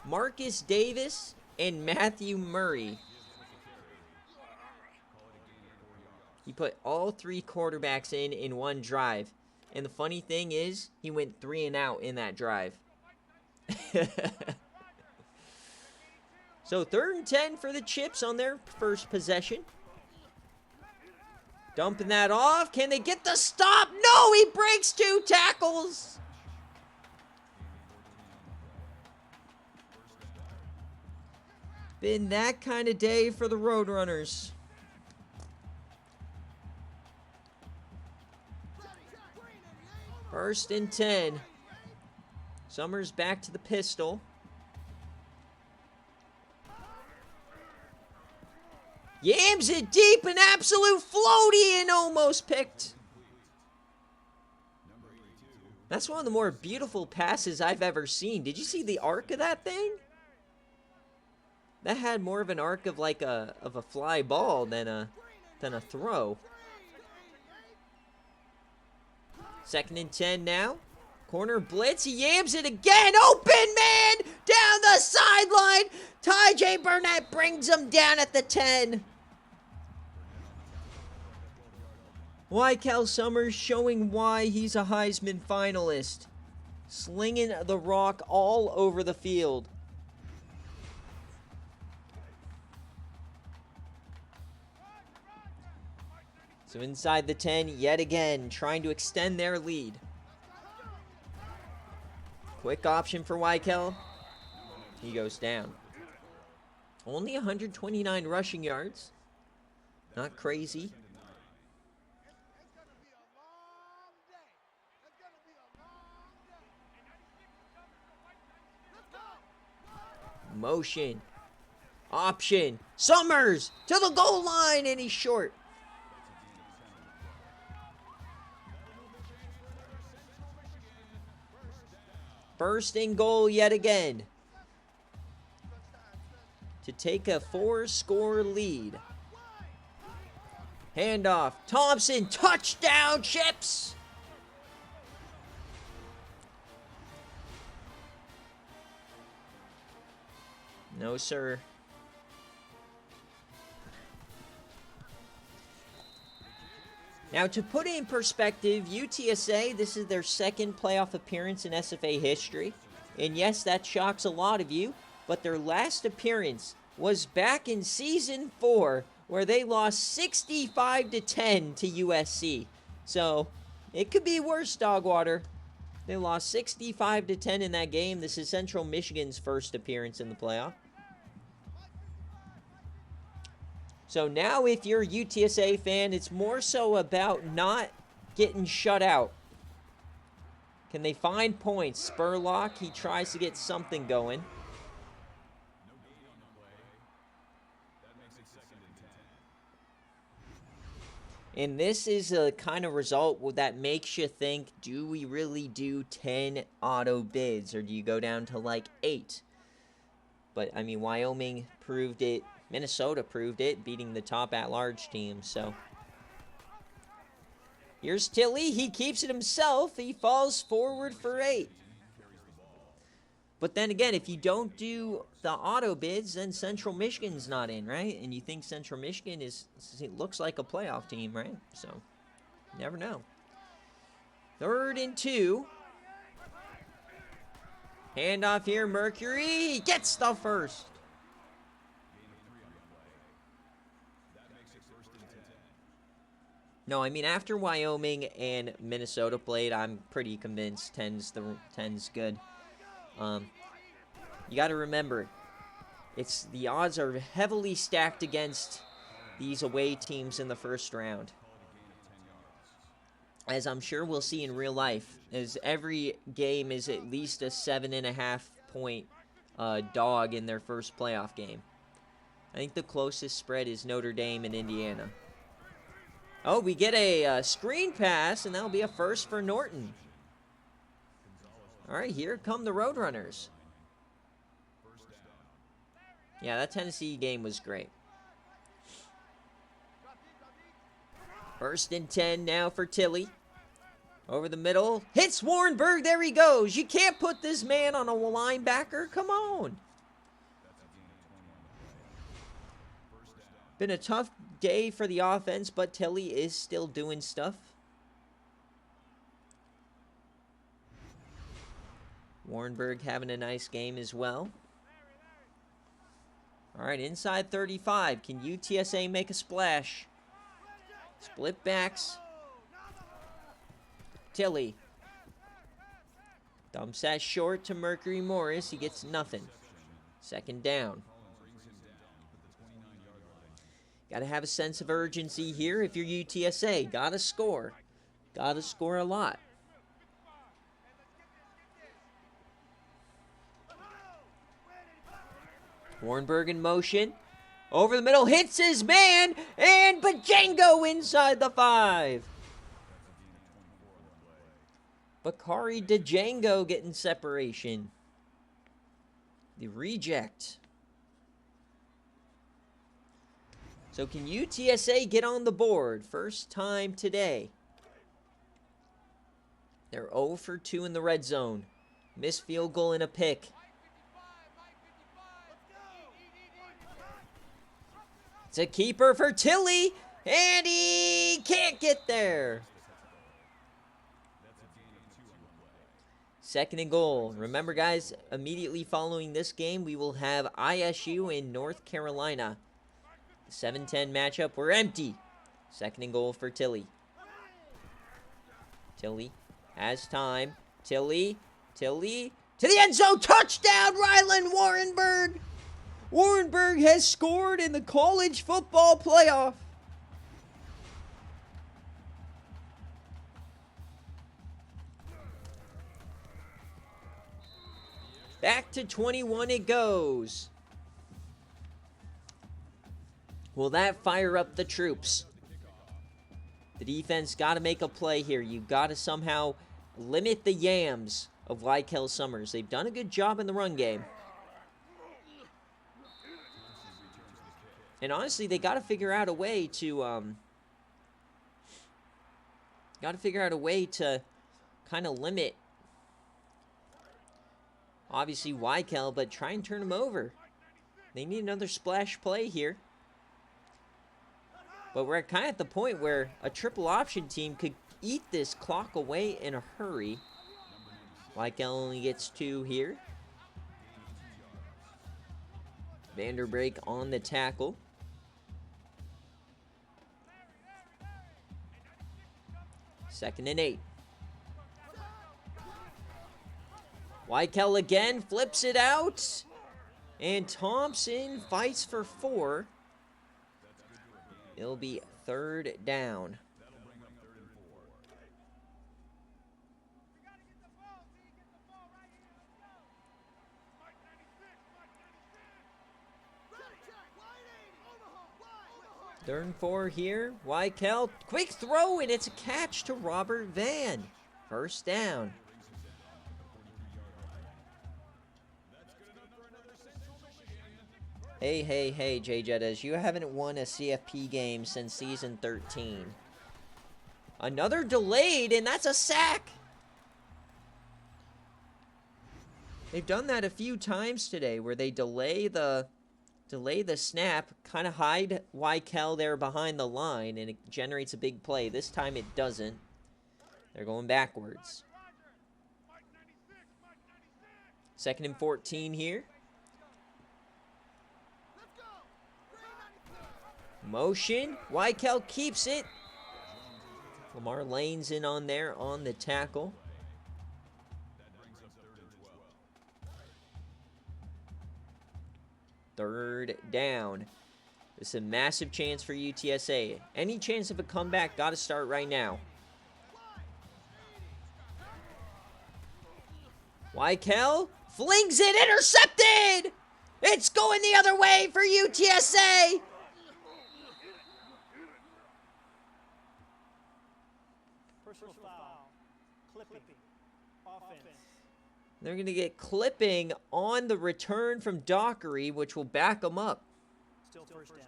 Speaker 1: Marcus Davis, and Matthew Murray. He put all 3 quarterbacks in one drive. And the funny thing is, he went 3 and out in that drive. So 3rd and 10 for the Chips on their first possession. Dumping that off. Can they get the stop? No, he breaks 2 tackles. Been that kind of day for the Roadrunners. First and 10. Summers back to the pistol. Yams it deep, an absolute floaty, and almost picked. That's one of the more beautiful passes I've ever seen. Did you see the arc of that thing? That had more of an arc of like a fly ball than a throw. 2nd and 10 now. Corner blitz. He yams it again. Open man down the sideline. Ty J. Burnett brings him down at the 10. Wykel Summers showing why he's a Heisman finalist. Slinging the rock all over the field. So inside the 10 yet again, trying to extend their lead. Quick option for Wykel. He goes down. Only 129 rushing yards. Not crazy. Motion. Option. Summers to the goal line, and he's short. First and goal yet again. To take a 4-score lead. Handoff. Thompson. Touchdown, Chips. No, sir. Now, to put it in perspective, UTSA, this is their 2nd playoff appearance in SFA history. And yes, that shocks a lot of you, but their last appearance was back in Season 4, where they lost 65-10 to USC. So, it could be worse, Dogwater. They lost 65-10 in that game. This is Central Michigan's first appearance in the playoff. So now if you're a UTSA fan, it's more so about not getting shut out. Can they find points? Spurlock, he tries to get something going. And this is a kind of result that makes you think, do we really do 10 auto bids, or do you go down to like 8? But, I mean, Wyoming proved it. Minnesota proved it, beating the top at-large team, so. Here's Tilley. He keeps it himself. He falls forward for 8. But then again, if you don't do the auto bids, then Central Michigan's not in, right? And you think Central Michigan it looks like a playoff team, right? So, you never know. 3rd and 2. Handoff here, Mercury. He gets the first. No, I mean, after Wyoming and Minnesota played, I'm pretty convinced 10's good. You got to remember, the odds are heavily stacked against these away teams in the first round. As I'm sure we'll see in real life, as every game is at least a 7.5 point dog in their first playoff game. I think the closest spread is Notre Dame and Indiana. Oh, we get a screen pass, and that'll be a first for Norton. All right, here come the Roadrunners. Yeah, that Tennessee game was great. 1st and 10 now for Tilley. Over the middle. Hits Warrenberg. There he goes. You can't put this man on a linebacker. Come on. Been a tough day for the offense, but Tilley is still doing stuff. Warrenberg having a nice game as well. All right, inside 35. Can UTSA make a splash? Split backs. Tilley. Dumps that short to Mercury Morris. He gets nothing. 2nd down. Got to have a sense of urgency here if you're UTSA. Got to score. Got to score a lot. Warrenberg in motion. Over the middle. Hits his man. And Bajango inside the 5. Bakari Django getting separation. The reject. So can UTSA get on the board? First time today. They're 0 for 2 in the red zone. Missed field goal and a pick. It's a keeper for Tilley. And he can't get there. 2nd and goal. Remember, guys, immediately following this game, we will have ISU in North Carolina. The 7-10 matchup. We're empty. 2nd and goal for Tilley. Tilley has time. Tilley to the end zone. Touchdown, Ryland Warrenberg. Warrenberg has scored in the college football playoff. Back to 21 it goes. Will that fire up the troops? The defense got to make a play here. You've got to somehow limit the yams of Lykel Summers. They've done a good job in the run game. And honestly, they got to figure out a way to kind of limit, obviously, Lykel, but try and turn him over. They need another splash play here. But we're kind of at the point where a triple option team could eat this clock away in a hurry. Lykel only gets 2 here. Vanderbrake on the tackle. Second and 8. Lykel again, flips it out. And Thompson fights for 4. It'll be 3rd down. Third and 4 here. Weichel, quick throw, and it's a catch to Robert Van. First down. Hey, Jay Jettas, you haven't won a CFP game since season 13. Another delayed, and that's a sack. They've done that a few times today, where they delay the snap, kind of hide Weichel there behind the line, and it generates a big play. This time it doesn't. They're going backwards. 2nd and 14 here. Motion. Weichel keeps it. Lamar Lane's in on there on the tackle. Third down. This is a massive chance for UTSA. Any chance of a comeback, got to start right now. Weichel flings it, intercepted! It's going the other way for UTSA!
Speaker 2: Personal foul. Clipping. Offense.
Speaker 1: They're going to get clipping on the return from Dockery, which will back them up.
Speaker 2: Still first down.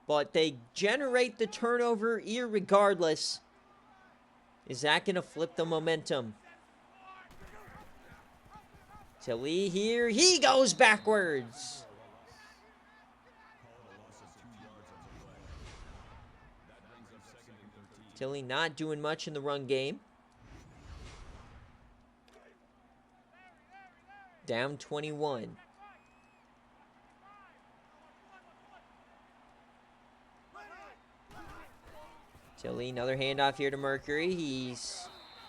Speaker 1: But they generate the turnover irregardless. Is that going to flip the momentum? Tilly here. He goes backwards. Tilly not doing much in the run game. Down 21. Tilly, another handoff here to Mercury. He's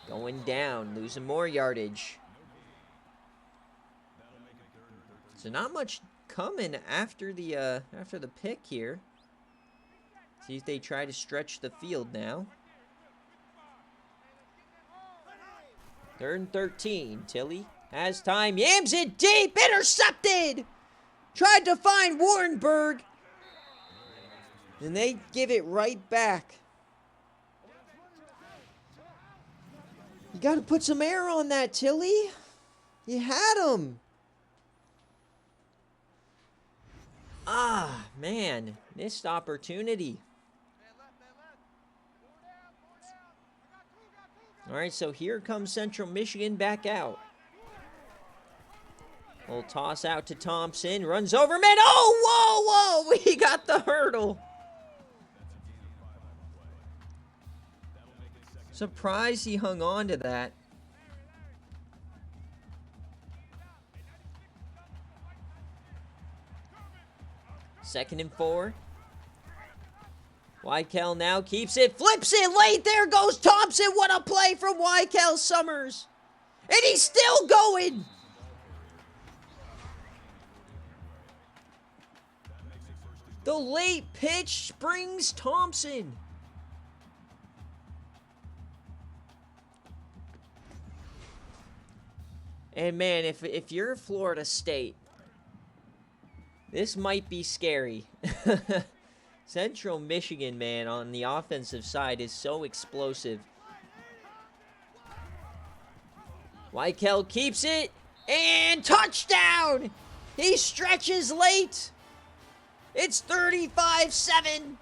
Speaker 1: going down, losing more yardage. So not much coming after the pick here. See if they try to stretch the field now. 3rd and 13. Tilly has time. Yams it deep. Intercepted. Tried to find Warrenberg. And they give it right back. You got to put some air on that, Tilly. You had him. Ah, man. Missed opportunity. All right, so here comes Central Michigan back out. We'll toss out to Thompson. Runs over man. Oh, whoa. We got the hurdle. Surprised he hung on to that. Second and 4. Weichel now keeps it, flips it late. There goes Thompson. What a play from Weichel Summers. And he's still going. The late pitch springs Thompson. And man, if you're Florida State, this might be scary. Central Michigan, man, on the offensive side is so explosive. Weichel keeps it, and touchdown! He stretches late. It's 35-7.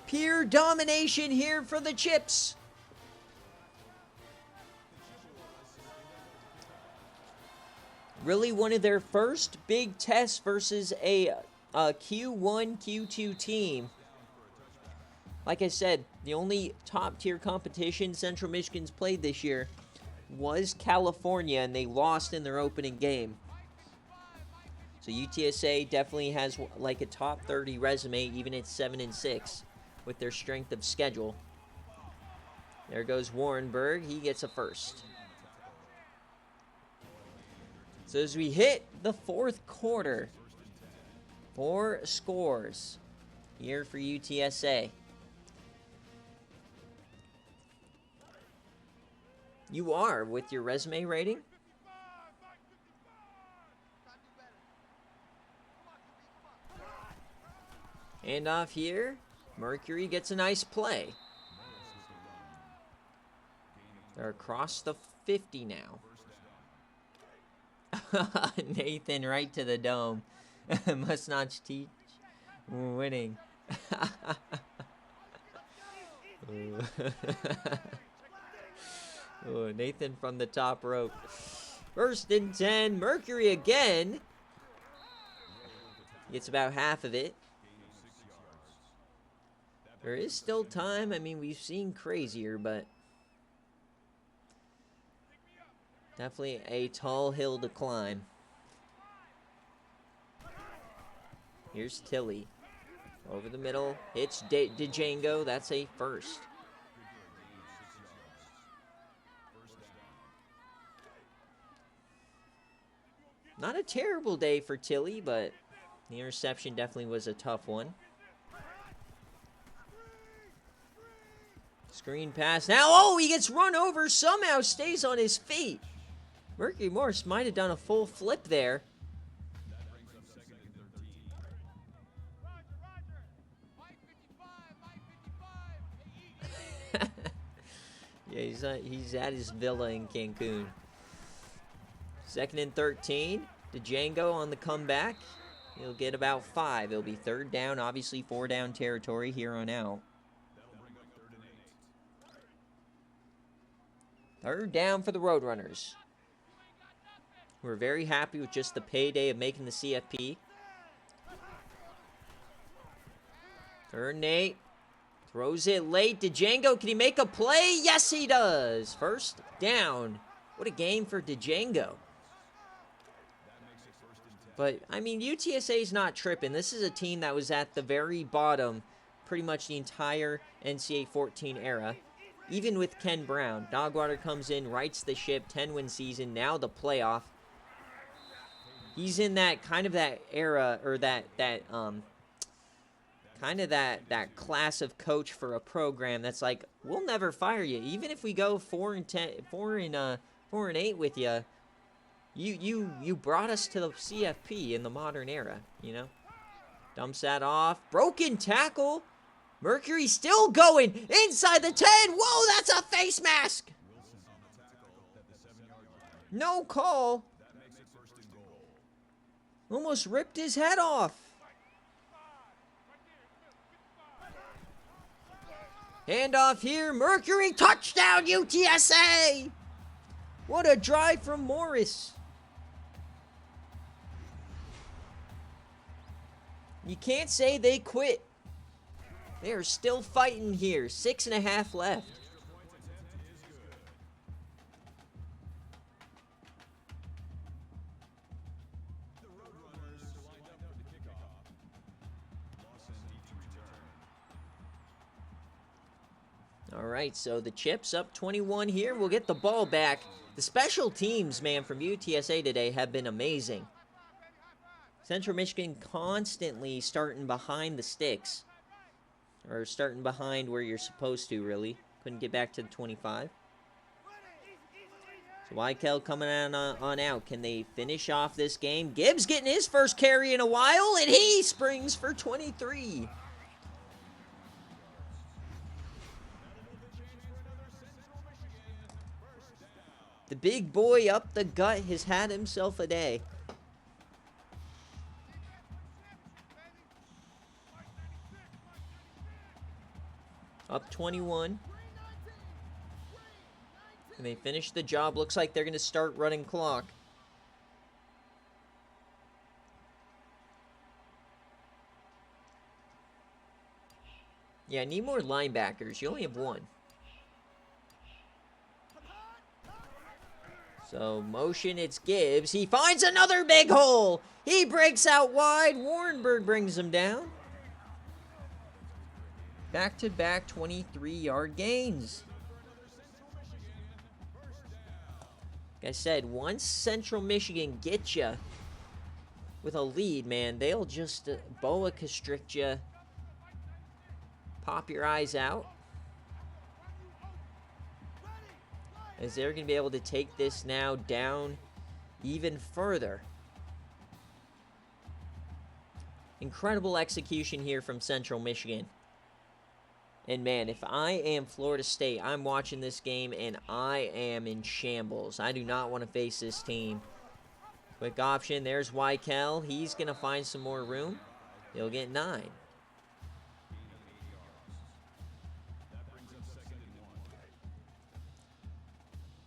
Speaker 1: Pure domination here for the Chips. Really one of their first big tests versus a Q1, Q2 team. Like I said, the only top-tier competition Central Michigan's played this year was California, and they lost in their opening game. So UTSA definitely has like a top 30 resume, even at 7-6, with their strength of schedule. There goes Warrenberg. He gets a first. So as we hit the fourth quarter, 4 scores here for UTSA. You are with your resume rating? And off here, Mercury gets a nice play. They're across the 50 now. Nathan right to the dome. Must not teach winning. Oh, Nathan from the top rope. 1st and 10. Mercury again. Gets about half of it. There is still time. I mean, we've seen crazier, but definitely a tall hill to climb. Here's Tilly. Over the middle. Hits Django. That's a first. Not a terrible day for Tilly, but the interception definitely was a tough one. Screen pass. Now, oh, he gets run over. Somehow stays on his feet. Mercury Morse might have done a full flip there. Yeah, he's at his villa in Cancun. 2nd and 13. Django on the comeback. He'll get about 5. It'll be 3rd down. Obviously 4-down territory here on out. 3rd down for the Roadrunners. We're very happy with just the payday of making the CFP. 3rd and 8. Throws it late. Django, can he make a play? Yes, he does. 1st down. What a game for Django. But, I mean, UTSA is not tripping. This is a team that was at the very bottom pretty much the entire NCAA 14 era. Even with Ken Brown. Dogwater comes in, rights the ship, 10-win season, now the playoff. He's in that kind of that era, or that class of coach for a program that's like, we'll never fire you. Even if we go 4-8 with you. You brought us to the CFP in the modern era, you know? Dumps that off. Broken tackle. Mercury still going inside the 10. Whoa, that's a face mask. No call. Almost ripped his head off. Handoff here. Mercury touchdown UTSA. What a drive from Morris. You can't say they quit. They are still fighting here. 6.5 left. All right, so the Chips up 21 here. We'll get the ball back. The special teams, man, from UTSA today have been amazing. Central Michigan constantly starting behind the sticks. Or starting behind where you're supposed to, really. Couldn't get back to the 25. So Weikel coming on out. Can they finish off this game? Gibbs getting his first carry in a while, and he springs for 23. The big boy up the gut has had himself a day. Up 21. And they finish the job. Looks like they're going to start running clock. Yeah, I need more linebackers. You only have one. So, motion, it's Gibbs. He finds another big hole. He breaks out wide. Warrenberg brings him down. Back-to-back 23-yard gains. Like I said, once Central Michigan gets you with a lead, man, they'll just boa constrict you, pop your eyes out. as they're going to be able to take this now down even further. Incredible execution here from Central Michigan. And man, if I am Florida State, I'm watching this game and I am in shambles. I do not want to face this team. Quick option, there's Weikel. He's going to find some more room. He'll get 9.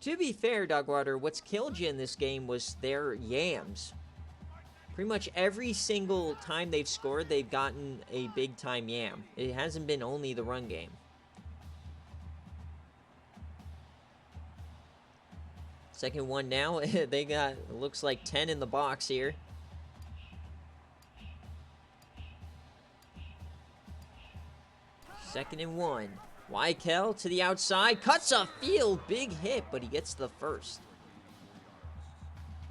Speaker 1: To be fair, Dogwater, what's killed you in this game was their yams. Pretty much every single time they've scored, they've gotten a big-time yam. It hasn't been only the run game. Second one now. They got, it looks like 10 in the box here. Second and 1. Weikel to the outside. Cuts a field. Big hit, but he gets the first.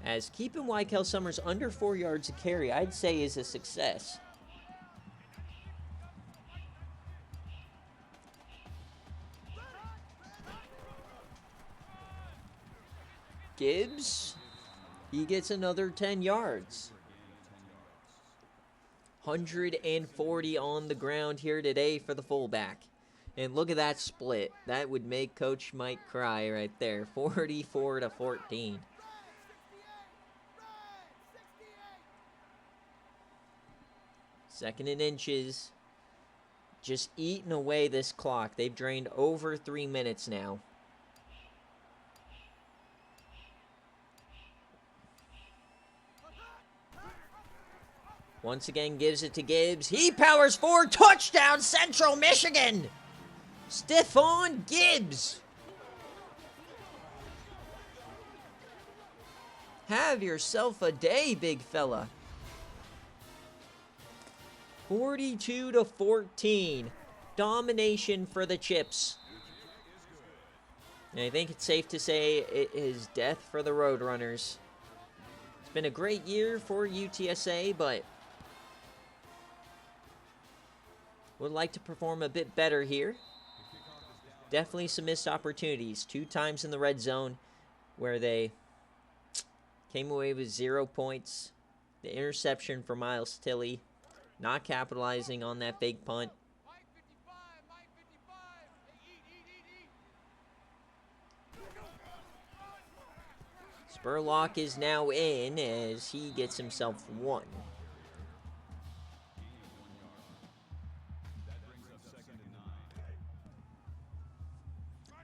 Speaker 1: As keeping Weikel Summers under 4 yards a carry, I'd say is a success. Gibbs, he gets another 10 yards. 140 on the ground here today for the fullback. And look at that split. That would make Coach Mike cry right there. 44-14. Second and inches. Just eating away this clock. They've drained over 3 minutes now. Once again, gives it to Gibbs. He powers forward. Touchdown, Central Michigan! Stephon Gibbs! Have yourself a day, big fella. 42-14. Domination for the Chips. And I think it's safe to say it is death for the Roadrunners. It's been a great year for UTSA, but would like to perform a bit better here. Definitely some missed opportunities. 2 times in the red zone where they came away with 0 points. The interception for Miles Tilley. Not capitalizing on that fake punt. Spurlock is now in as he gets himself 1.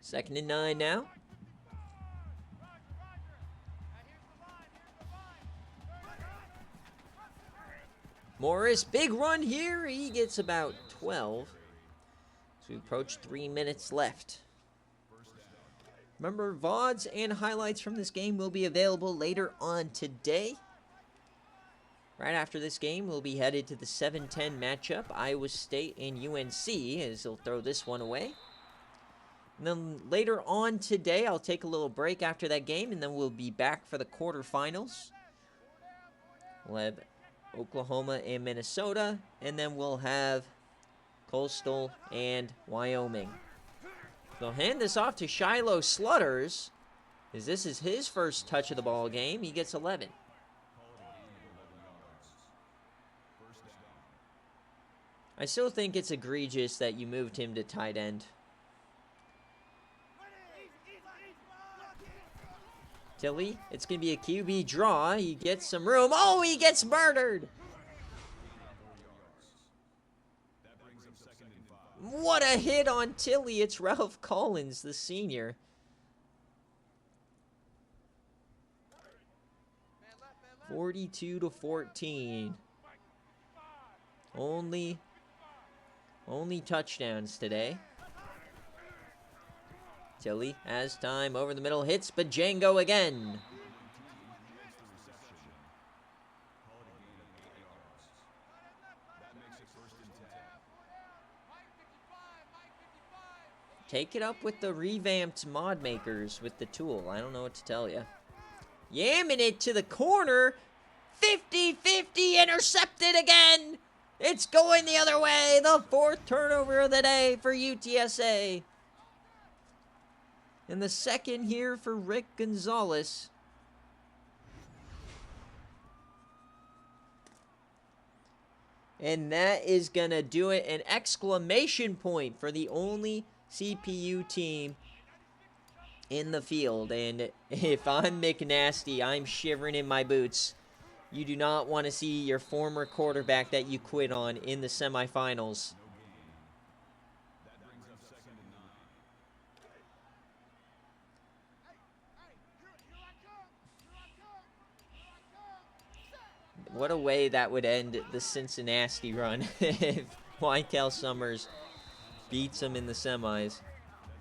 Speaker 1: Second and 9 now. Morris, big run here. He gets about 12. So we approach 3 minutes left. Remember, VODs and highlights from this game will be available later on today. Right after this game, we'll be headed to the 7-10 matchup, Iowa State and UNC, as they'll throw this one away. And then later on today, I'll take a little break after that game, and then we'll be back for the quarterfinals. We'll have Oklahoma and Minnesota, and then we'll have Coastal and Wyoming. So I'll hand this off to Shiloh Slutters, as this is his first touch of the ball game. He gets 11. I still think it's egregious that you moved him to tight end. Tilley, it's going to be a QB draw. He gets some room. Oh, he gets murdered. What a hit on Tilley. It's Ralph Collins, the senior. (42-14). Only touchdowns today. Tilley has time over the middle, hits Bajango again. Take it up with the revamped mod makers with the tool. I don't know what to tell you. Yamming it to the corner. 50-50, intercepted again. It's going the other way. The 4th turnover of the day for UTSA. And the second here for Rick Gonzalez. And that is going to do it. An exclamation point for the only CPU team in the field. And if I'm McNasty, I'm shivering in my boots. You do not want to see your former quarterback that you quit on in the semifinals. What a way that would end the Cincinnati run if Michael Summers beats him in the semis.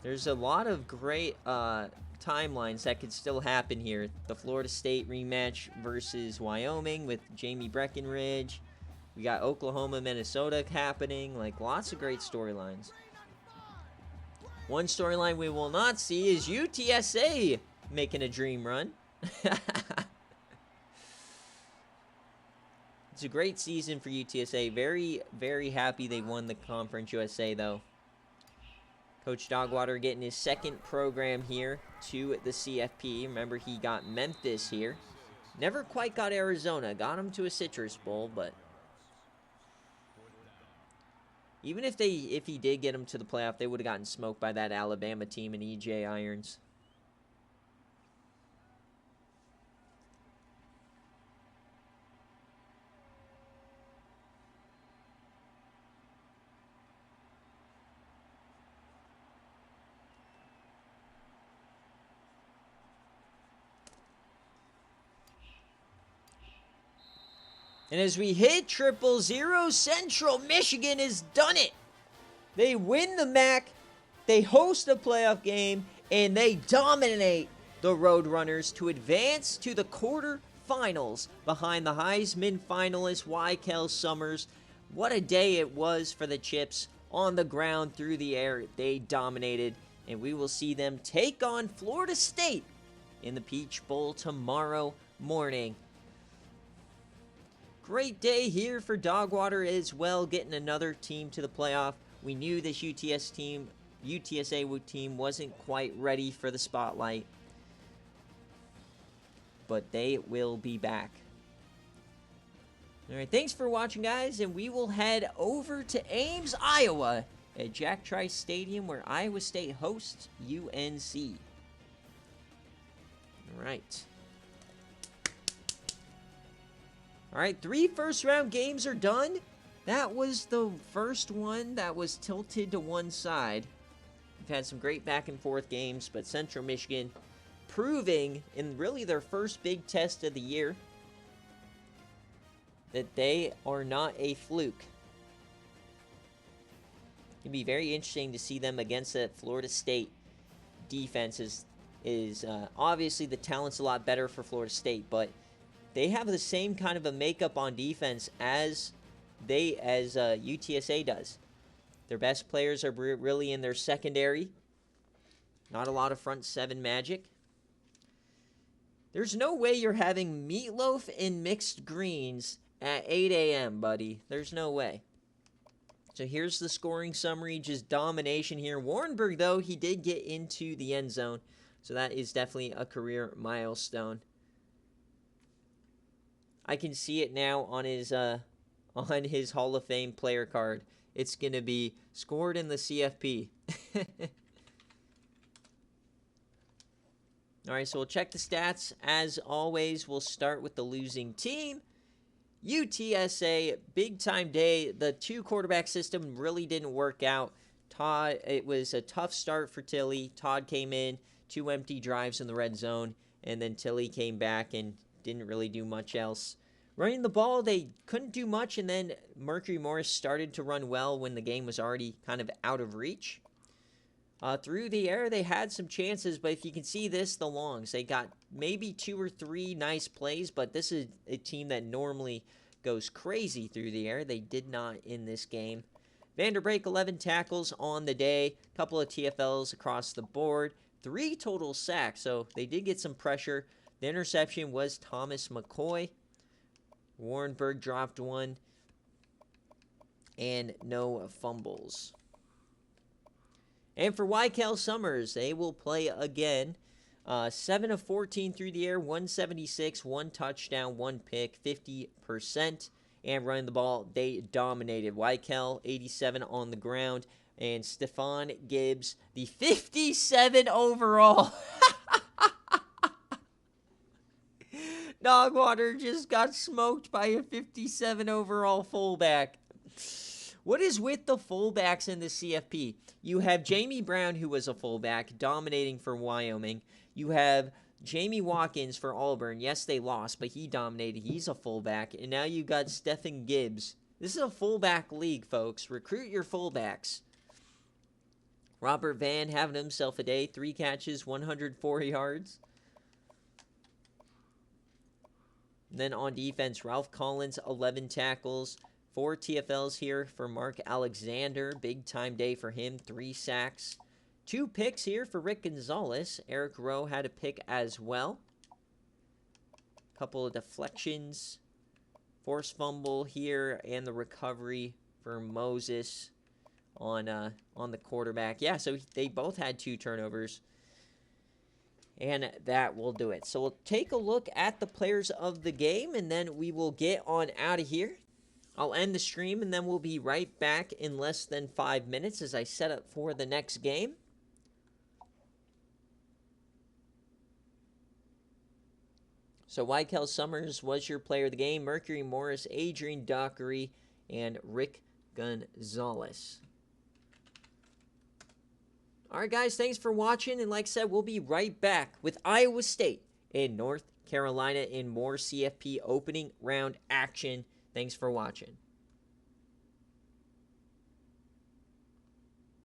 Speaker 1: There's a lot of great timelines that could still happen here. The Florida State rematch versus Wyoming with Jamie Breckenridge. We got Oklahoma, Minnesota happening. Like, lots of great storylines. One storyline we will not see is UTSA making a dream run. It's a great season for UTSA. Very, very happy they won the Conference USA, though. Coach Dogwater getting his second program here to the CFP. Remember, he got Memphis here. Never quite got Arizona. Got him to a Citrus Bowl, but even if he did get him to the playoff, they would have gotten smoked by that Alabama team and EJ Irons. And as we hit 000, Central Michigan has done it. They win the MAC, they host a playoff game, and they dominate the Roadrunners to advance to the quarterfinals behind the Heisman finalist Michael Summers. What a day it was for the Chips on the ground, through the air. They dominated, and we will see them take on Florida State in the Peach Bowl tomorrow morning. Great day here for Dogwater as well, getting another team to the playoff. We knew this UTSA team wasn't quite ready for the spotlight, but they will be back. All right, thanks for watching, guys, and we will head over to Ames, Iowa at Jack Trice Stadium, where Iowa State hosts UNC. All right. All right, 3 first-round games are done. That was the first one that was tilted to one side. We've had some great back-and-forth games, but Central Michigan proving in really their first big test of the year that they are not a fluke. It'd be very interesting to see them against that Florida State defense. Is obviously the talent's a lot better for Florida State, but they have the same kind of a makeup on defense as UTSA does. Their best players are really in their secondary. Not a lot of front seven magic. There's no way you're having meatloaf and mixed greens at 8 a.m., buddy. There's no way. So here's the scoring summary. Just domination here. Warrenberg, though, he did get into the end zone. So that is definitely a career milestone. I can see it now on his Hall of Fame player card. It's going to be scored in the CFP. All right, so we'll check the stats. As always, we'll start with the losing team. UTSA, big-time day. The two-quarterback system really didn't work out. It was a tough start for Tilly. Todd came in, 2 empty drives in the red zone, and then Tilly came back and didn't really do much else. Running the ball, they couldn't do much, and then Mercury Morris started to run well when the game was already kind of out of reach. Through the air, they had some chances, but if you can see this, the longs, they got maybe 2 or 3 nice plays, but this is a team that normally goes crazy through the air. They did not in this game. Vanderbrake, 11 tackles on the day, a couple of TFLs across the board, 3 total sacks, so they did get some pressure. The interception was Thomas McCoy. Warrenberg dropped 1, and no fumbles. And for Wykel Summers, they will play again. 7 of 14 through the air, 176, 1 touchdown, 1 pick, 50%. And running the ball, they dominated. Wykel, 87 on the ground. And Stefan Gibbs, the 57 overall. Dogwater just got smoked by a 57 overall fullback. What is with the fullbacks in the CFP? You have Jamie Brown, who was a fullback, dominating for Wyoming. You have Jamie Watkins for Auburn. Yes, they lost, but he dominated. He's a fullback. And now you got Stephen Gibbs. This is a fullback league, folks. Recruit your fullbacks. Robert Van having himself a day. 3 catches, 104 yards. And then on defense, Ralph Collins, 11 tackles. 4 TFLs here for Mark Alexander. Big time day for him. 3 sacks. 2 picks here for Rick Gonzalez. Eric Rowe had a pick as well. Couple of deflections. Forced fumble here. And the recovery for Moses on the quarterback. Yeah, so they both had 2 turnovers. And that will do it. So we'll take a look at the players of the game, and then we will get on out of here. I'll end the stream, and then we'll be right back in less than 5 minutes as I set up for the next game. So Wykel Summers was your player of the game. Mercury Morris, Adrian Dockery, and Rick Gonzalez. All right, guys, thanks for watching. And like I said, we'll be right back with Iowa State in North Carolina in more CFP opening round action. Thanks for watching.